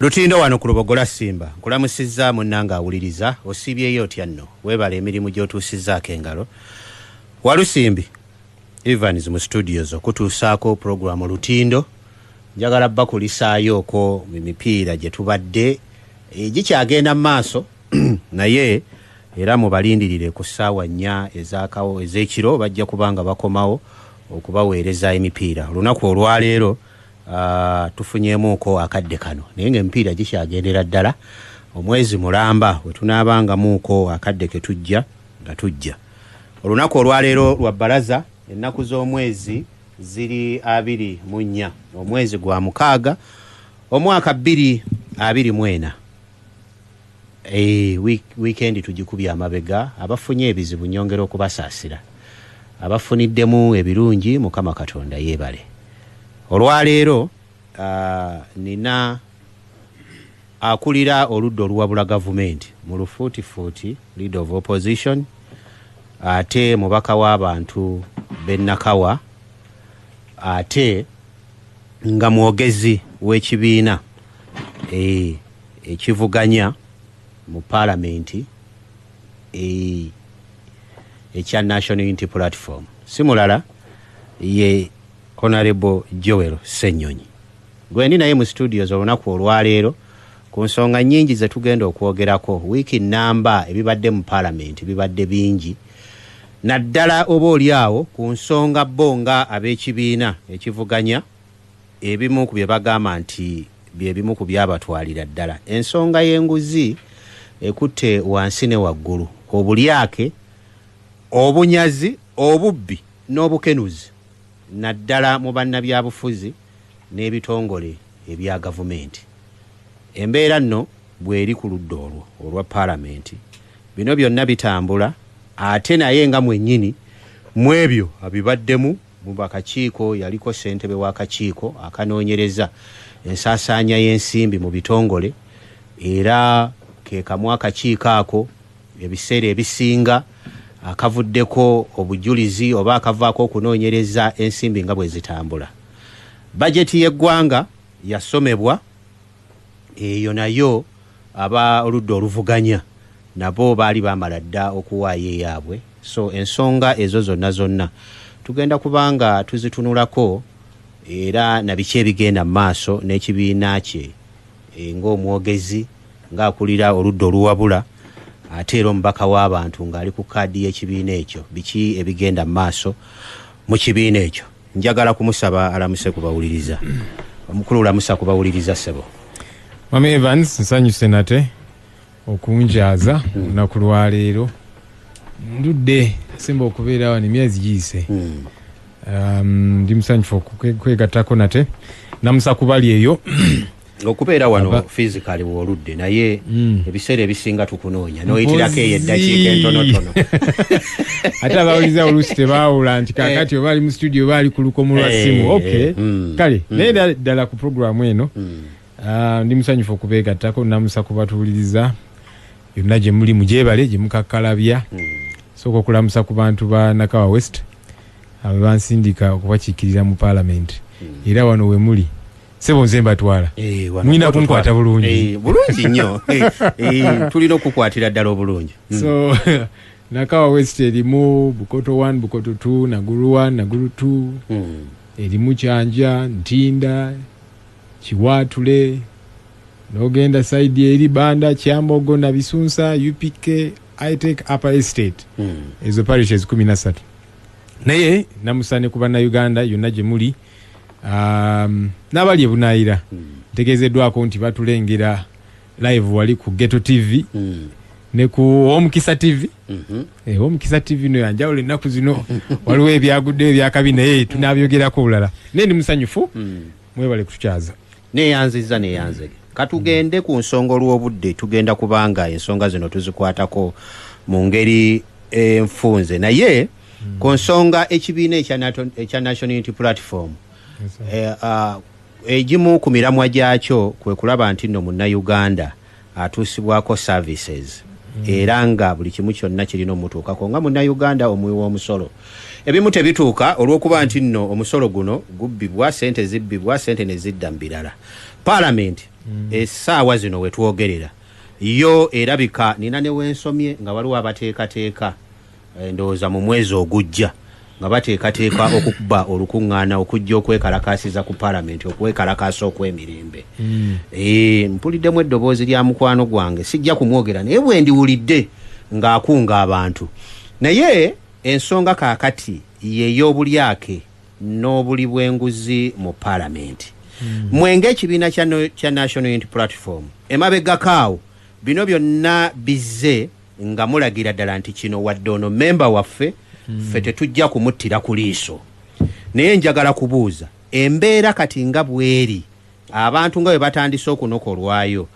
Lutindo wano ku Lubogola Simba nkulamusizza munnanga awuliriza osibyeyo otya nno webala emirimu gy'otuusizzaako engalo Walusimbi Evans mu studios okutuusaako programu Lutindo njagala bakulisaayoko mipiira gye tubadde gikyagenda mu maaso naye era mubalindirire ku ssaawa 4 ez'ekiro bajja kubanga bakomawo okubaweereza emipiira olunaku olwaleero tufunyemuuko akadde kano naye ng'emipiira gikyagendera ddala omwezi mulamba we tunaabangamuuko akadde ke tujja nga tujja olunaku olwaleero lwa bbalaza ennaku z'omwezi ziri 24 omwezi gwa mukaaga omwaka 2024 weekend tugikubye amabega abafunye ebizibu nyongera okubasaasira abafuniddemu ebirungi Mukama Katonda yeebale olwaleero nina akulira oludda oluwabula gavumenti mu lufuutifuuti leader of opposition ate mubaka w'abantu b'Ennakawa ate nga mwogezi w'ekibiina ekivuganya mu palamenti ekya National Unity Platform simulala ye Honorable Joel Ssenyonyi gwendi naye mu studios olunaku olwaleero ku nsonga nnyingi ze tugenda okwogerako wiiki namba ebibadde mu palamenti bibadde bingi naddala oba oliawo ku nsonga bonga ab'ekibiina ekivuganya ebimu ku bye bagamba nti byebimu ku byabatwalira ddala ensonga y'enguzi ekutte wansi ne waggulu obulyake obunyazi obubbi n'obukenuzi naddala mu bannabyabufuzi n'ebitongole ebya gavumenti embeera nno bw'eri ku ludda olwo olwa palamenti bino byonna bitambula ate naye nga mwennyini mu ebyo abibaddemu mu bakakiiko yaliko ssentebe w'akakiiko akanoonyereza ensaasaanya y'ensimbi mu bitongole era ke kamu akakiiko ako ebiseera ebisinga akavuddeko obujulizi oba akavaako okunoonyereza ensimbi nga bwe zitambula bajeti y'eggwanga yasomebwa eyo nayo aba oludda oluvuganya nabo baali bamala dda okuwaayo eyaabwe so ensonga ezo zonna tugenda kubanga tuzitunulako era nabiki ebigenda mu maaso n'ekibiina kye ng'omwogezi ng'akulira oludda oluwabula ate era omubaka w'abantu ng'ali ku kaadi y'ekibiina ekyo biki ebigenda mu maaso mu kibiina ekyo njagala kumusaba alamuse kubawuliriza omukulu lamusa kubawuliriza ssebo Mama Evans nsanyuse nate okunjaza olunaku lwaleero ndudde simba okubeera wano emyezi giyise ndi musanyufu okwegattako nate namusa kubali eyo okubeera wano physically woludde naye ebiseera ebisinga tukunoonya noyitirako eyo eddakiika entonotono ate abawuliza oluusi tebaawula nti kakati oba ali mu studio oba ali ku lukomo lwa simu okay kale naye ddala ku programu eno ndi musanyufu okubeegattako namusa kubatuwuliriza yonna gye muli mugyebale gye mukakkalabya sooka okulamusa ku bantu ba Nakawa West abo bansindika okubakiikirira mu palamenti era wano we muli sebo nze mbatwala mwina kunkwata bulungi bulungi nnyo tulina okukwatira ddala obulungi so Nakawa West erimu Bukoto 1 Bukoto 2 Naguru 1 Naguru 2 erimu Kyanja Ntinda Kiwatule n'ogenda side eri Banda Kyambogo na Bisunsa UPK Itech Upper Estate ezo parishes 13 naye namusane ku bannayuganda yonna gye muli n'abali ebunaayira ntegeezeddwako nti batulengera live wali ku Ghetto TV ne ku Omukisa TV Omukisa TV no yanjawulo ennaku zino waliwo ebyagudde ebyakabi naye tunabyogerako bulala naye ndi musanyufu mwebale kutukyaza neyanzege katugende ku nsonga olw'obudde tugenda kubanga ensonga zino tuzikwatako mu ngeri enfunze naye ku nsonga ekibiina ekya National Unity Platform egimu ku miramwa gyakyo kwe kulaba nti nno munnayuganda atuusibwako services era nga buli kimu kyonna kirina omutuukako nga munnayuganda omuwi w'omusolo ebimu tebituuka olw'okuba nti nno omusolo guno gubbibwa sente zibbibwa sente ne zidda mu birala palamenti essaawa zino wetwogerera yo erabika nina ne wensomye nga waliwo abateekateeka ndowooza mu mwezi ogujja nga bateekateeka okukuba olukuŋŋaana okujja okwekalakaasiza ku paalamenti okwekalakaasa okw'emirembe. Mpuliddemu eddoboozi lya mukwano gwange sijja kumwogera naye bwe ndiwulidde ng'akunga abantu. Naye ensonga kaakati y'ey'obulyake n'obuli bw'enguzi mu paalamenti. Mwenge ekibiina kya National Unity Platform emabegakaawo bino byonna bizze nga mulagira ddala nti kino wadde ono memba waffe ffe tetujja kumuttira ku liiso. Naye njagala kubuuza embeera kati nga bweri abantu nga bwe batandise okunokolwayo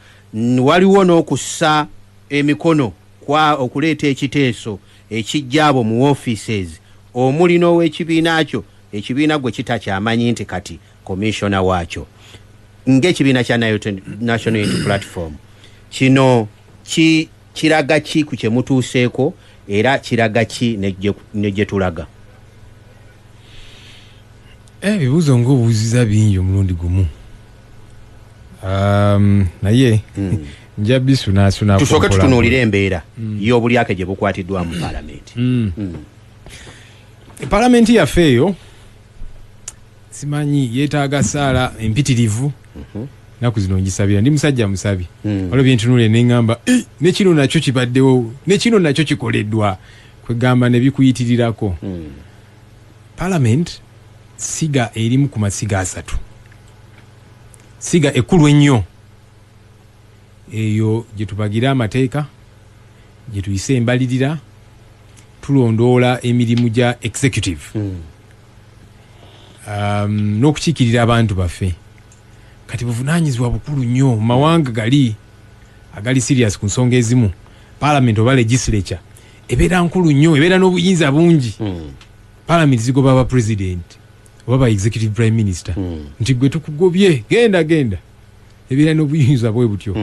waliwo n'okussa emikono kwa okuleeta ekiteeso ekijja abo mu offices omuli n'ow'ekibiina kyo ekibiina gwe kitakyamanyi nti kati komishona waakyo ng'ekibiina kya National Unity Platform kino kiraga ki ku kye mutuuseeko era kiraga ki ne gye tulaga? Ebibuuzo ng'obuuziza bingi omulundi gumu. Naye nja bisunaasuna tusooke tutunuulire embeera y'obulyake gye bukwatiddwa mu paalamenti. Paalamenti yaffe eyo simanyi yeetaaga ssaala empitirivu. Naku zino ngisabira ndi musajja musabi. Waliwo bye ntunuulira ne ŋŋamba ne kino nakyo kibaddewo ne kino nakyo kikoleddwa kwegamba ne bikuyitirirako. Paalamenti siga erimu ku masiga asatu. Siga ekkulu ennyo eyo gye tubagira amateeka gye tuyise embalirira tulondoola emirimu gya executive n'okukiikirira abantu baffe. Kati buvunaanyizibwa bukulu nnyo mu mawanga agali serious ku nsonga ezimu. Parliament oba legislature ebeera nkulu nnyo, ebeera n'obuyinza bungi. Parliament zigoba aba president oba ba executive prime minister nti gwe tukugobye genda ebeera n'obuyinza bwe butyo.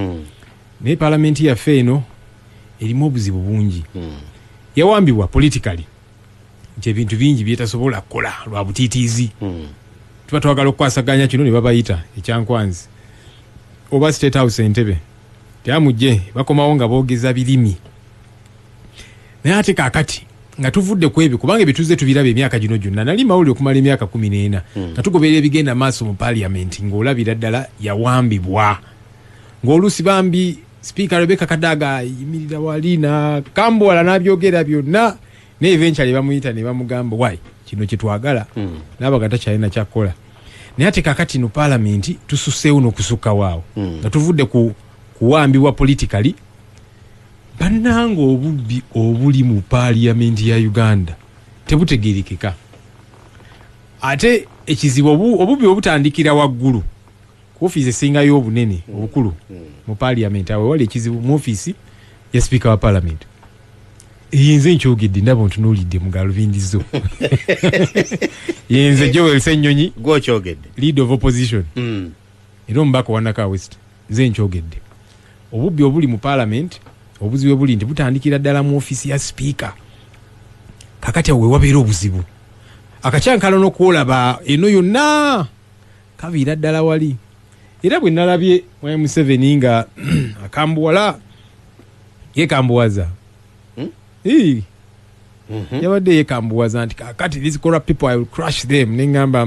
Naye Parliament yaffe eno erimu obuzibu bungi. Yawambibwa politically nti ebintu bingi byetasobola kukola lwa butiitiizi. Tuba twagala okukwasaganya kino ne babayita ekyankwanzi oba State House Entebbe tyamujje bakomawo nga boogeza birimi. Naye ate kaakati nga tuvudde ku ebyo kubanga ebituze tubiraba emyaka gino gyonna nali mawulire okumala emyaka 14 nga tugoberera ebigenda maaso mu Parliament ng'olabira ddala yawambibwa ng'oluusi bambi Speaker Rebecca Kadaga yimirira wali na Kambwala n'abyogera byonna naye eventually bamuyita ne bamugamba wai kino kyetwagala n'abaga takyalina kyakkola. Naye ate kaakati no Parliament tususseewo n'okusukka waawo nga tuvudde kuwambibwa politically. Bannanga obubbi obuli mu Parliament ya Uganda tebutegeerekeka. Ate ekizibu obubbi obutandikira waggulu ku ofiisi esingayo obunene obukulu mu Parliament awo wali ekizibu mu ofiisi ya Speaker wa Parliament. Yenze nkyogedde ndaba ntunuulidde mu galubindizo. Yenze Joel Ssenyonyi gw'okyogedde leader of opposition era omubaka wa Naka West nze nkyogedde. Obubbi obuli mu Parliament obuzibu buli nti butandikira ddala mu ofiisi ya Speaker. Kakati awo wabeera obuzibu akakyankalo n'okwolaba eno yonna kabiira ddala wali. Era bwe nalabye Mwai Museveni nga akambuwala yekambuwaza yabadde yekambuwaza nti kakati these corrupt people I will crush them. Nengamba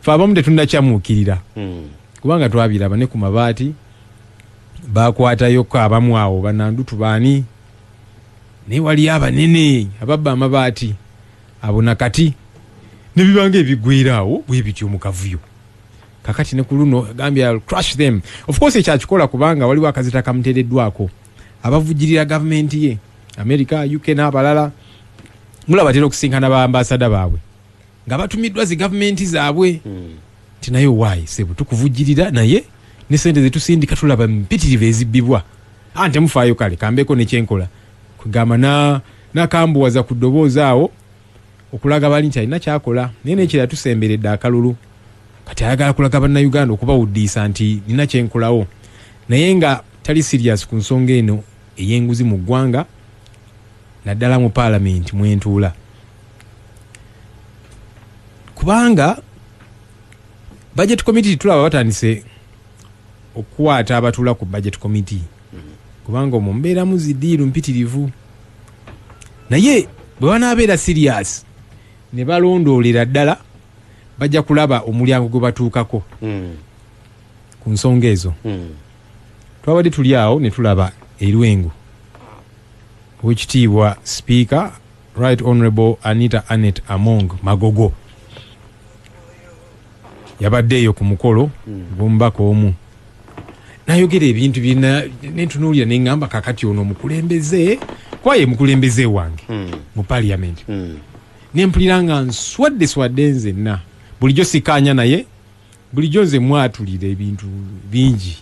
fe abamu tetunnakyamuukirira kubanga twabiraba ne ku mabaati bakwatayoko abamu awo banandutu baani naye wali abanene ababba amabaati abo nakati ne bibanga ebigwiraawo bwe bityo mu kavuyo. Kakati ne ku luno gambye I'll crush them. Of course ekyakikola kubanga waliwo akazita kamuteereddwako abavujjirira gavumenti ye America, UK n'abalala mulaba batera okusinkana baambasada baabwe nga batumiddwa zi gavumenti zaabwe nti naye waayi sebo tukuvujjirira naye ne sente zetusindika tulaba mpitirivu ezibbibwa ante mufaayo kale kambeko nekyenkola kugamba nakambuwaza ku ddoboozi awo okulaga bali nti alina kyakola naye nekira tusemberedde akalulu kati ayagala kulaga bannayuganda okubawuddiisa nti nina kyenkolawo naye nga tali serious ku nsonga eno ey'enguzi mu ggwanga naddala mu Parliament mwentuula kubanga budget committee tulaba batandise okukwata abatula ku budget committee kubanga omwo mbeeramu zidiiru mpitirivu naye bwe banaabeera serious ne balondoolera ddala bajja kulaba omulyango gwe batuukako ku nsonga ezo twabadde tuli awo ne tulaba erwengu owekitiibwa speaker right honorable Anita Anet Among Magogo yabaddeeyo ku mukolo gw'omubaka omu nayogera ebintu byena nentunuulira neŋŋamba kakati ono omukulembeze kwaye mukulembeze wange mu parliament nempulira nga nswadde nzenna bulijjo sikkaanya naye bulijjo nze mwatulira ebintu bingi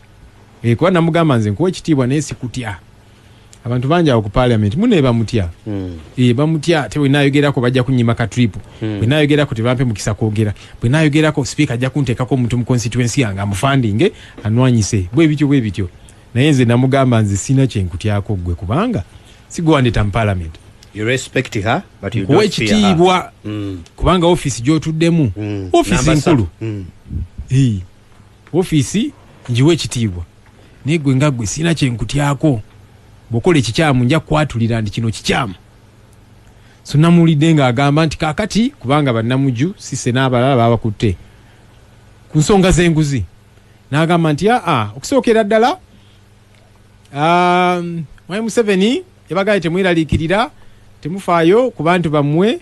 kuba namugamba nze nkuwa ekitiibwa naye sikutya abantu bangi awo ku parliament mune bamutya bamutya te bwe naayogerako bajja kunnyima ka trip bwe naayogerako tebampe mukisa kwogera bwe naayogerako speaker ajja kunteekako omuntu mu constituency yange amufandinge anwanyise bwe bityo naye nze namugamba nze sina kyenkutyako gwe kubanga sigwandeta mu parliament kuwa ekitiibwa kubanga ofiisi gy'otuddemu ofiisi nkulu ofiisi njiwa ekitiibwa naye gwe nga gwe sina kyenkutyako bwokola ekikyamu nja kwatulira nti kino kikyamu so namuwulidde ng'agamba nti kaakati kubanga bannamuju sise n'abalala babakutte ku nsonga z'enguzi n'agamba nti okusookera ddala Museveni yabagaye temweraliikirira temufaayo ku bantu bammwe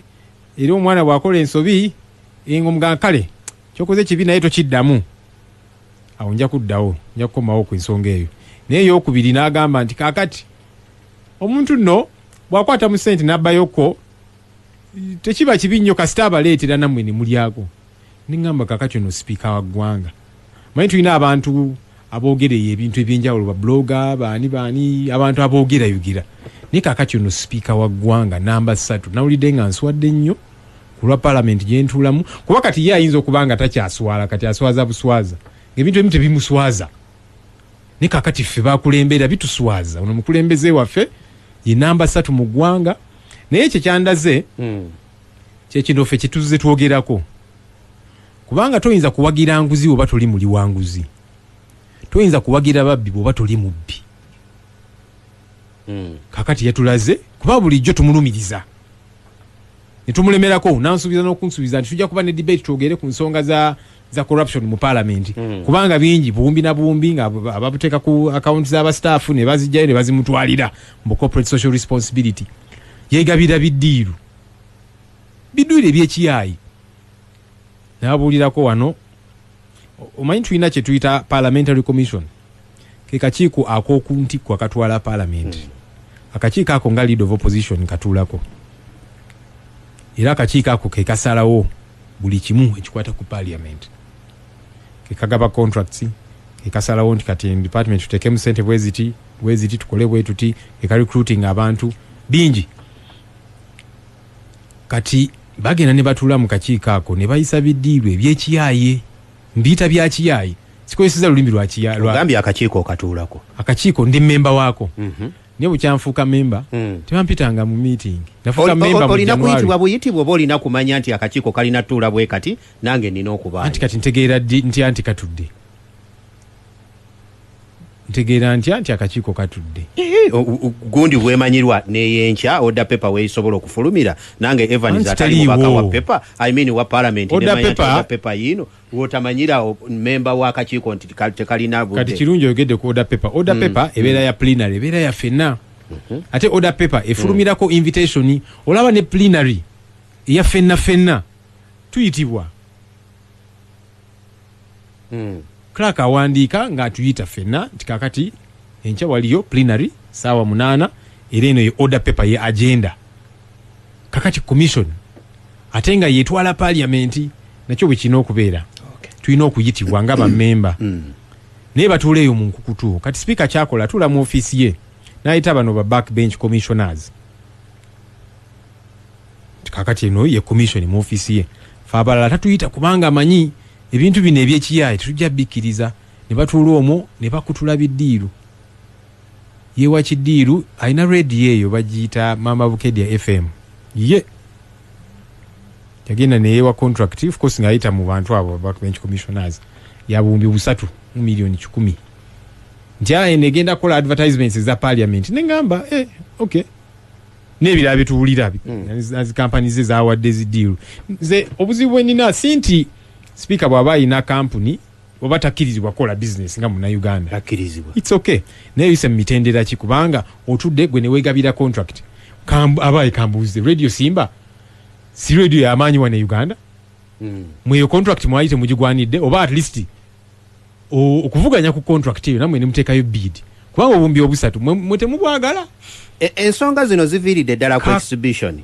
era omwana bw'akola ensobi ng'omugamba kale kyokoze kibi naye tokiddamu awo nja kuddawo nja kukomawo ku ensonga eyo naye eyokubiri n'agamba nti kaakati omuntu nno bw'akwata mu ssente n'abbayoko tekiba kibi nnyo kasita abaleetera nammwe ne mulyako neŋŋamba kaakati ono sipiika wa ggwanga manyi tulina abantu aboogereyo ebintu ebyenjawulo babloga baani abantu aboogerayugira naye kaakati ono sipiika wa ggwanga namba 3 nawulidde nga nswadde nnyo ku lwa paalamenti gye ntuulamu kuba kati ye ayinza okuba nga takyaswala kati aswaza buswaza ng'ebintu ebimu tebimuswaza ne kaakati ffe bakulembera bituswaza ono mukulembeze waffe ye namba 3 mu ggwanga naye ekyo kyandaze kyekino ffe kituze twogerako kubanga toyinza kuwagira nguzi oba toli muli wa nguzi toyinza kuwagira babbi bwoba toli mubbi kaakati yatulaze kuba bulijjo tumulumiriza ne tumulemerako nansuubiza n'okunsuubiza nti tujja kuba ne debate twogere ku nsonga za corruption mu parliament kubanga bingi buwumbi na buwumbi nga ababuteeka ku account z'abastaafu ne bazijjayo ne bazimutwalira mu corporate social responsibility yeegabira biddiiru eby'ekiyaayi n'abuulirako wano omanyi tulina kye tuyita parliamentary commission ke kakiiko ak'okuntikko akatwala parliament akakiiko ako nga leader of opposition katuulako era akakiiko ako ke kasalawo buli kimu ekikwata ku parliament kagaba contracts ekasalawo nti kati department tutekemu ssente bweziti tukole bwe tuti recruiting abantu bingi kati bagenda ne batula mu kakiiko ako ne bayisa biddiiru eby'ekiyaaye mbiyita bya kiyaaye sikozeseza lulimi lwa kiyaaye ogambye akakiiko okatuulako akakiiko ndi memba waako naye bukyanfuuka memba tebampitanga mu meeting nafuuka memba mu olina kuyitibwa buyitibwa oba olina kumanya nti akakiiko kalina tuula bwe kati nange nina okuba anti kati ntegeera nti anti katudde ntegeera ntya nti akakiiko katudde gundi bwemanyirwa neyenkya oda pepa weesobola okufulumira nange Evans atali mubaka wa pepa wa parliament oda pepa yino wotamanyira memba w'akakiiko nti tekalina budde kati kirungi oyogedde ku oda pepa ebeera ya plenary ebeera ya ffenna ate oda pepa efulumirako invitation olaba ne plenary eya ffenna tuyitibwa Clark awandiika ng'atuyita ffenna nti kakati enkya waliyo plenary saawa 8 era eno ye order paper ye agenda kakati commission ate nga yetwala parliament nakyo bwe kina okubeera tulina okuyitibwa nga bammemba naye batuuleeyo mu nkukutu kati speaker kyakola tuula mu ofiisi ye n'ayita bano ba backbench commissioners kakati eno ye commission mu ofiisi ye fe abalala tatuyita kubanga amanyi ebintu bino eby'ekiyaaye tetujja bikkiriza ne batuula omwo ne bakutula biddiiru yewa kiddiiru alina rediyo eyo bagiyita Mama Bukedya FM ye yagenda neyewa contract of course ngayita mu bantu abo backbench commissioners ya bumbi 3 milioni 10 ntia negenda kola advertisements za parliament nengamba okay nebira bituulira as companies za wadde deal ze obuzibu nina sinti speaker bwaba ina company obatakirizibwa kola business nga muna Uganda akirizibwa it's okay naye ise mitendera kikubanga otudde gwe ne wegabira contract abaye kambuze radio Simba si radio ya amanyi wane Uganda mweyo contract mwaite mujigwanidde oba at least okuvuganya ku contract yo namwe ne mutekayo bid kubanga obumbi obusatu mwete mubwagala ensonga zino ziviiridde ddala ku exhibition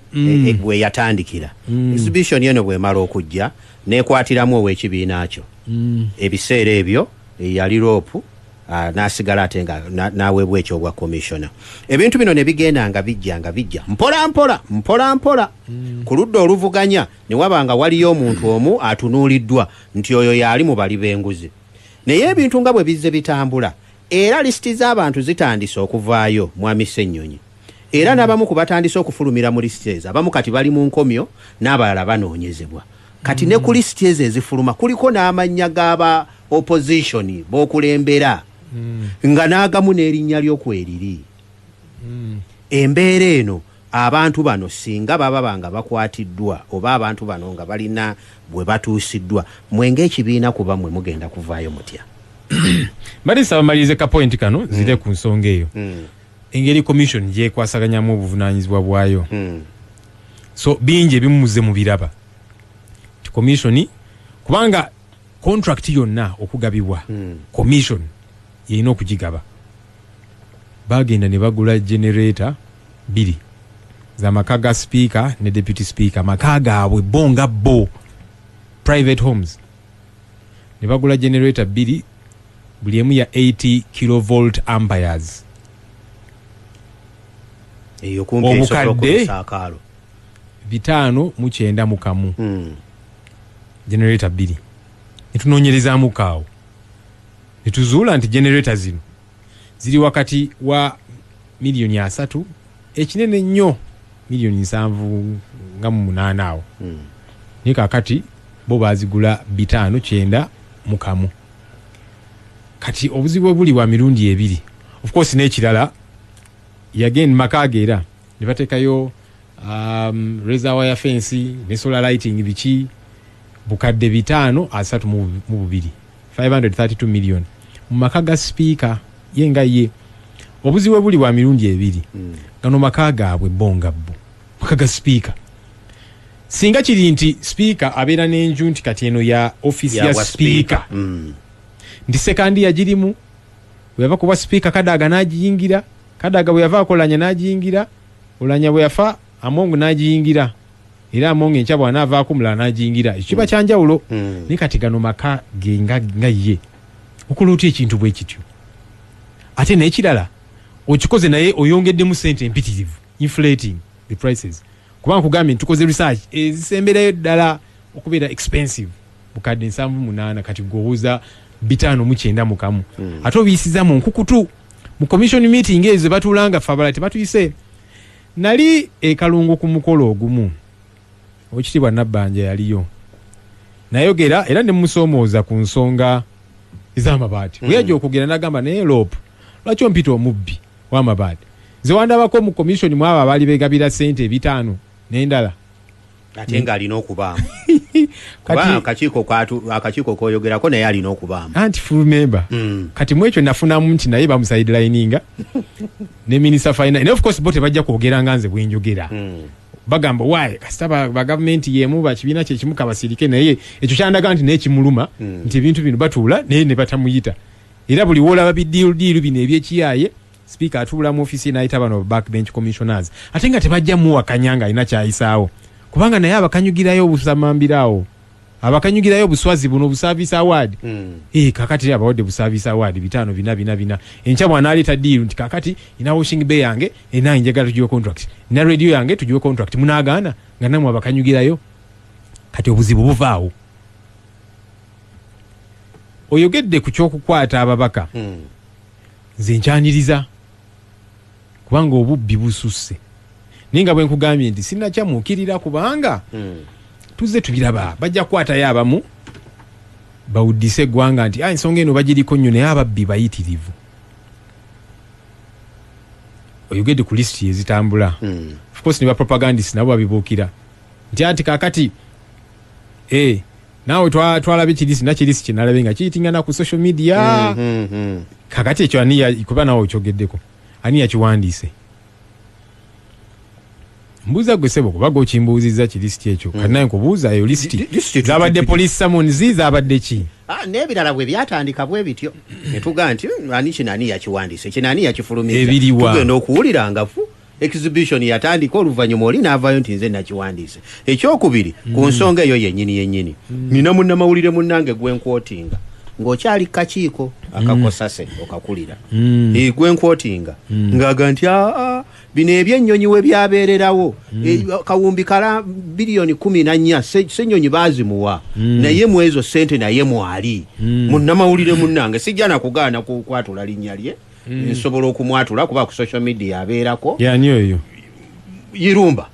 bwe yatandikira exhibition yeno bwe mala okujja nekwatiramu ow'ekibiina kyo ebiseera ebyo yali rope n'asigala ate nga n'aweebwa ekyo obwa commissioner ebintu bino ne bigenda nga bijja mpola ku ludda oluvuganya ne wabanga waliyo omuntu omu atunuuliddwa nti oyo yali mu bali b'enguzi naye ebintu nga bwe bizze bitambula era lisiti z'abantu zitandise okuvaayo mwami Ssennyonyi era n'abamu ku batandise okufulumira mu lisiti ezo abamu kati bali mu nkomyo n'abalala banoonyezebwa kati ne ku lisiti ezo ezifuluma kuliko n'amannya g'aba opposition b'okulembera nga n'agamu n'erinnya ly'okweriri embeera eno abantu bano singa baba nga bakwatiddwa oba abantu bano nga balina bwe batuusiddwa mwenge ekibiina kuba mwe mugenda kuvaayo mutya Marisa bamalize ka point kano zile ku nsonga eyo engeri commission je kwasaganyamu obuvunanyizibwa bwayo so binje bimuze mu biraba ti commission kubanga contract yonna okugabibwa commission yino okugigaba bagenda ne bagula generator 2 za makaga speaker ne deputy speaker makaga abwe bonga bo private homes ne bagula generator 2 buli emu ya 80 kilovolt amperes eyo kumpi obukadde 5 mu kamu generator 2 netunoonyereza mu kaawo netuzuula nti generator zino ziri wakati wa milioni 3 ekinene nnyo milioni 7.8 awo naye kakati bo bazigula 5 mu kamu kati obuzibu buli wa mirundi ebiri of course n'ekirala again makaga era ne batekayo razor wire fence ne solar lighting biki bukadde 5 mu 2 532 million mu makaga speaker yenga ye obuzibu buli wa mirundi ebiri kano makaga abwe bonga bbo makaga speaker singa kiri nti speaker abeera n'enju nti kati eno ya office ya speaker ndi sekandi ya jirimu weva kuba speaker kadaga najiyingira kadaga weva akolanya najiyingira olanya bweyafa amongo najiyingira era amongo enkyabwa anava akumula najiyingira kiba kyanjawulo ni kati gano maka genga ye okuluti ekintu bwe kityo ate n'ekirala okikoze naye oyongedde mu sente empitirivu inflating the prices kubanga kugambye ntukoze research ezisemberayo ddala okubeera expensive bukadde 7.8 kati gowuza 5.9 mu kamu ate obiyisiza mu nkukutu mu commission meeting ezo batulanga fabala tebatuyise nali ekalungu ku mukolo ogumu okitibwa Nabbanja yaliyo nayogera era ne musomooza ku nsonga ez'amabaati weyaje okugera nagamba naye Europe lwaki ompita omubbi w'amabaati ze wandabako mu commission mwaba bali begabira sente 5 n'endala ate nga alina okubaamu kubanga akakiiko koyogerako naye alina okubaamu anti full member kati mwekyo nafunamu nti naye bamusidelininga ne minister finance and of course bote bajja kwogera nga nze bwenjogera bagamba waye kasita ba government yemu bakibiina kyekimu kabasirike naye ekyo kyandaga nti n'ekimuluma nti ebintu bino batuula naye ne batamuyita era buli wolaba bidiiru bino ebyekiyaye speaker atuula mu office n'ayita bano backbench commissioners ate nga tebajja muwakanya nga alina kyayisaawo kubanga naye abakanyugirayo obusamambirawo abakanyugirayo obuswazi buno obuservice award kakati abawadde buservice award 5 enkya n'aleeta deal nti kakati ina washing bay yange ena njagala tugiwe contract na radio yange tugiwe contract munaagaana nga namwe abakanyugirayo kati obuzibu buvaawo oyogedde ku kyokukwata ababaka nze nkyaniriza kubanga obubbi bususse ninga bwe nkugambye nti sinnakyamuukirira kubanga tuzze tubiraba bajja kukwatayo abamu bawuddise eggwanga nti ensonga eno bagiriko nnyo naye ababbi bayitirivu oyogedde ku lisiti ezitambula of course ne bapropagandist nabo babibuukira nti anti kakati naawe twalabe kirisi nakirisi kyenalabe nga kiyitingana ku social media kakati ekyo kuba naawe okyogeddeko ani yakiwandiise mbuuza gwe sebo kuba gokimbuuzizza kirisiti ekyo kati naye nkubuuza eyo lisiti zabadde police summons zabadde ki n'ebirala bwe byatandika bwe bityo ne tugaa nti ani kinani yakiwandiise kinani yakifulumizza ebiriwa tugenda okuwulira ngafu exhibition yatandika oluvannyuma oli n'avaayo nti nze nakiwandiise ekyokubiri ku nsonga eyo yennyini nina munnamawulire munnange gwenkwotinga ng'okyali kakiiko akakosase okakulira gwenkwotinga ng'aga nti bino ebyennyonyi we byabeererawo kawumbi kala biliyoni 14 ssennyonyi baazimuwa naye mu ezo ssente naye mwali munnamawulire munnange sijja nakugaana kwatula linnya lye nsobola okumwatula kuba ku social media abeerako yani oyo Irumba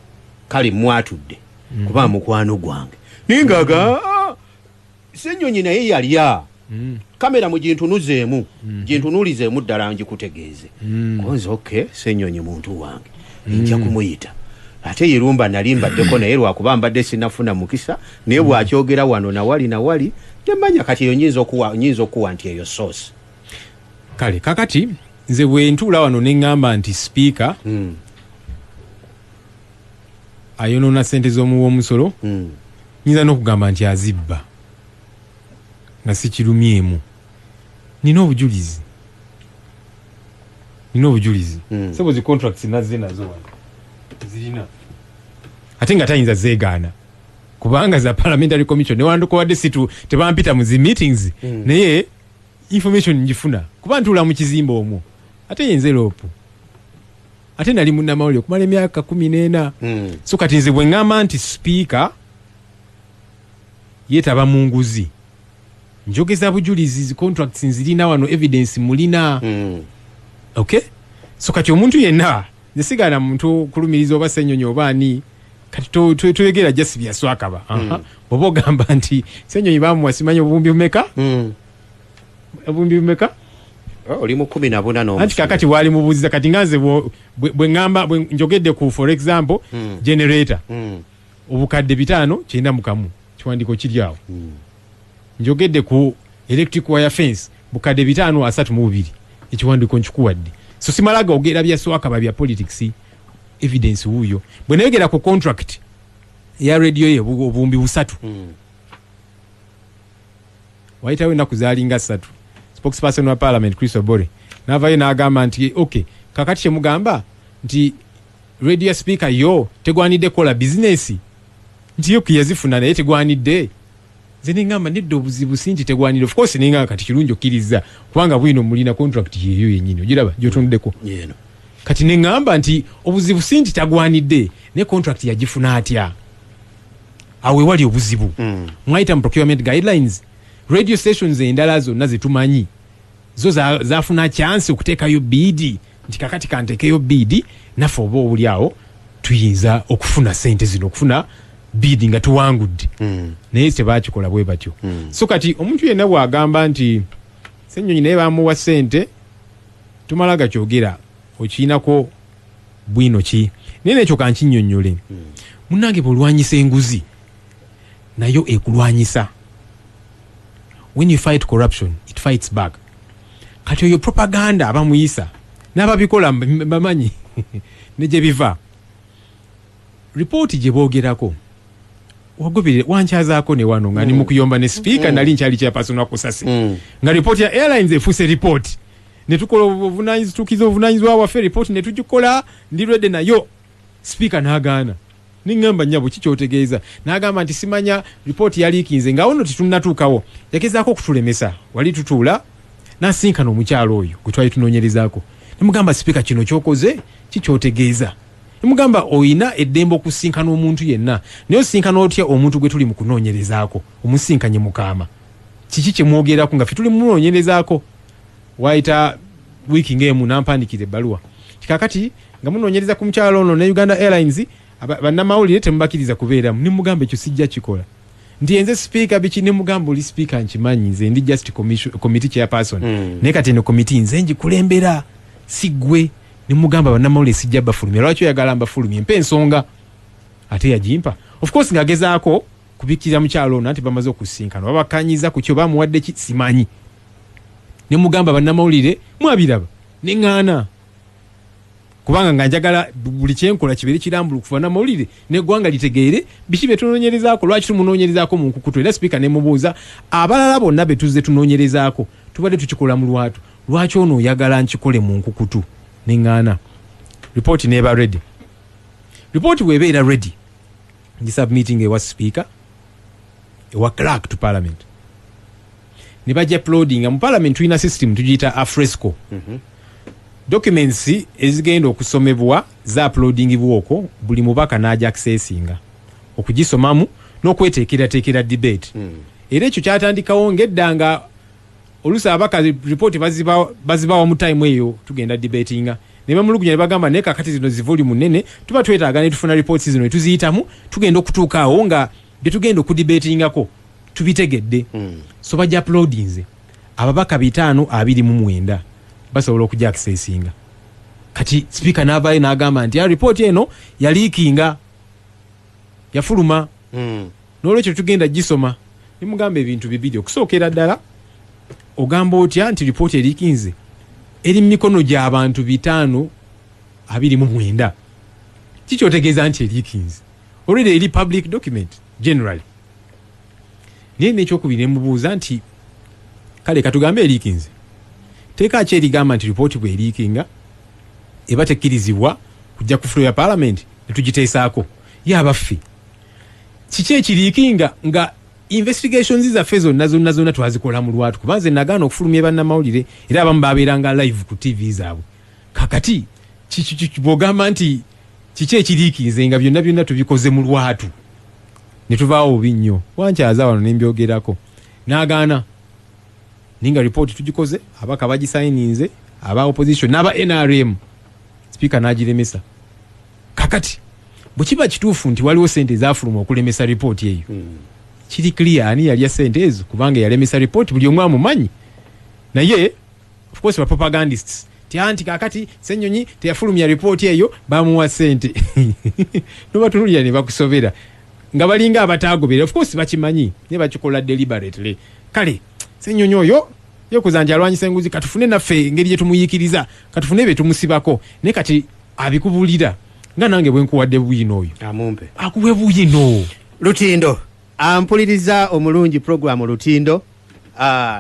kale mwatudde kuba mukwano gwange ningaga ssennyonyi naye yalya kamera mu gintunuzeemu gintunulizeemu ddala ngikutegeeze konze okay ssennyonyi muntu wange nja kumuyita ate Irumba nali mbaddeko naye lwakuba mbadde sinafuna mukisa naye bwakyogera wano nawali temanya kati eyo nyinza okuwa nti eyo source kale kakati nze bwe ntuula wano ne ŋŋamba nti speaker ayonoona ssente z'omuwoomusolo nyinza n'okugamba nti azibba nga si kirumyemu nina obujulizi sebo zi contracts nazze nazo wano zirina ate nga tayinza zeegaana kubanga za parliamentary commission newandukowadde situ tebampita mu zi meetings naye information njifuna kuba ntuula mu kizimba omwo ate yenze loopu ate nali munnamawulire okumala emyaka 14 so kati nze bwe ŋŋamba nti speaker yeetaba mu nguzi njogeza bujulizi zi contracts nzirina wano evidence mulina okay so kati omuntu yenna nesigaana muntu kulumiriza oba ssennyonyi oba ani kati tuyegera just byaswakaba bwoba ogamba nti ssennyonyi bamuwa simanyi obumbi bumeka oli mu 14 anti kakati wali mubuuziza kati nganze bwe ngamba bwe njogedde ku for example generator obukadde 591 kiwandiko kiri awo njogedde ku electric wire fence bukadde 532 ekiwandiko nkikuwadde so simalaga ogera byaswakaba bya politics evidence wuyo bwe nayogera ku contract ya radio ye obumbi 3 waitawe nakuzaalinga 3 spokesperson wa parliament Chris Obore navayo n'agamba nti okay kakati kyemugamba nti radio speaker yo tegwanidde kola business nti yo kiyazifuna naye tegwanidde nze ningamba nedda obuzibu sinti tegwanidde of course ninga kati kirungi okkiriza kubanga bwino mulina contract yeyo yennyini ogiraba gyotunuddeko kati ningamba nti obuzibu sinti tagwanidde ne contract yagifuna atya awe wali obuzibu mwayita mu procurement guidelines radio stations endala zonna zetumanyi zo zafuna chance okuteekayo bidi nti kakati kantekeyo bidi naffe oba obuli awo tuyinza okufuna sente zino okufuna bidi nga tuwangudde naye tebakikola bwe batyo so kati omuntu yenna bw'agamba nti ssennyonyi naye bamuwa sente tumala gakyogera okiinako bwino ki naye nekyo kankinnyonnyole munnange bw'olwanyisa enguzi nayo ekulwanyisa. When you fight corruption, it fights back. Kati oyo propaganda abamuyisa n'ababikola bamanyi ne gye biva. Report gye boogerako wagobere wankyazaako ne wano nga ni mu kuyomba ne speaker nali nkyali chairperson wa kusasi nga report ya airlines efuse report ne tukola obuvunanyizibwa waffe report ne tugikola ndi ready nayo speaker n'agaana. Ningamba nyabo kikyotegeeza n'agamba nti simanya report yali ikinze nga ono titunatuukawo yagezaako okutulemesa wali tutuula n'asinkana omukyalo oyo gwe twali tunoonyerezaako nemugamba speaker kino kyokoze kikyotegeeza nemugamba oyina eddembe okusinkana omuntu yenna naye osinkana otya omuntu gwe tuli mu kunoonyerezaako omusinkanye mukaama kiki kye mwogerako nga ffe tuli mu munoonyerezaako wayita wiiki ng'emu nampandikira ebbaluwa kikakati nga munoonyereza ku mukyalo ono ne Uganda Airlines bannamawulire temubakiriza kubeeramu nimugamba ekyo sijja kikola nti enze speaker biki nemugamba oli speaker nkimanyi nze ndi just committee chairperson naye kati eno committee nze ngikulembera sigwe nimugamba bannamawulire sijja bafulumya lwaki oyagala mbafulumye mpa ensonga ate yagimpa of course ngagezaako kubikira mukyalo ono nti bamaze okusinkana babakanyiza ku kyo bamuwadde ki simanyi nemugamba bannamawulire mwabiraba neŋŋaana kubanga nga njagala buli kyenkola kibeere kirambulukufu bannamawulire neggwanga litegeere biki bye tunoonyerezaako lwaki tumunoonyerezaako mu nkukutu era sipiika nemubuuza abalala bonna be tuzze tunoonyerezaako tubadde tukikola mu lwatu lwaki ono oyagala nkikole mu nkukutu neŋŋaana ripooti neeba ready ripooti bwebeera ready ngisubmitting ewa speaker ewa clerk to parliament ne bajja uploading mu parliament tulina system tugiyita afresco documents ezigenda okusomebwa za uploadingibwa okwo buli mubaka n'aja accessinga okugisomamu n'okweteekerateekera debate era ekyo kyatandikawo ng'eddanga oluusi abaka report bazibawa mu time eyo tugenda debatinga ne bamulugunya ne bagamba naye kakati zino zivolumu nnene tuba twetaaga ne tufuna reports zino ne tuziyitamu tugenda okutuuka awo nga bye tugenda okudebatingako tubitegedde so bajja uploadinze ababaka 529 basobola okujja accessinga kati speaker n'avaayo n'agamba nti report eno yaliikinga yafuluma n'olwekyo tugenda gisoma nimugamba ebintu bibiri okusookera ddala ogamba otya nti report eriikinze eri mu mikono gy'abantu 529 kikyotegeeza nti eriikinze already eri public document generally naye nekyokubiri nemubuuza nti kale katugambe eriikinze teeka ki erigamba nti ripooti bweriikinga eba tekkirizibwa kujja ku floor ya parliament netugiteesaako yabaffe kiki ekiriikinga nga investigations zaffe zonna twazikola mu lwatu kubanze nagaana okufulumya bannamawulire era abamu babeeranga live ku tv zaabwe kakati bwogamba nti kiki ekiriikinze nga byonna tubikoze mu lwatu ne tuvaawo bubi nnyo wankyaza wano nembyogerako n'agaana ninga report tugikoze abaka bagisayininze aba opposition n'aba NRM speaker n'agiremesa kakati bwekiba kituufu nti waliwo sente zafuluma okulemesa report eyo kiri clear ani yalya sente ezo kubanga yalemesa report buli omu amumanyi naye of course ba propagandists anti kakati Ssenyonyi teyafulumya report eyo bamuwa sente nobatunulira ne bakusobera nga balinga abataagoberera of course bakimanyi ne bakikola deliberately kale Ssenyonyi oyo yokuzanja alwanyisa enguzi katufune naffe engeri gye tumuyikiriza katufune be tumusibako ne kati abikubulira nga nange bwe nkuwadde buyino oyo amumpe akuwe buyino Lutindo ampuliriza omulungi program Lutindo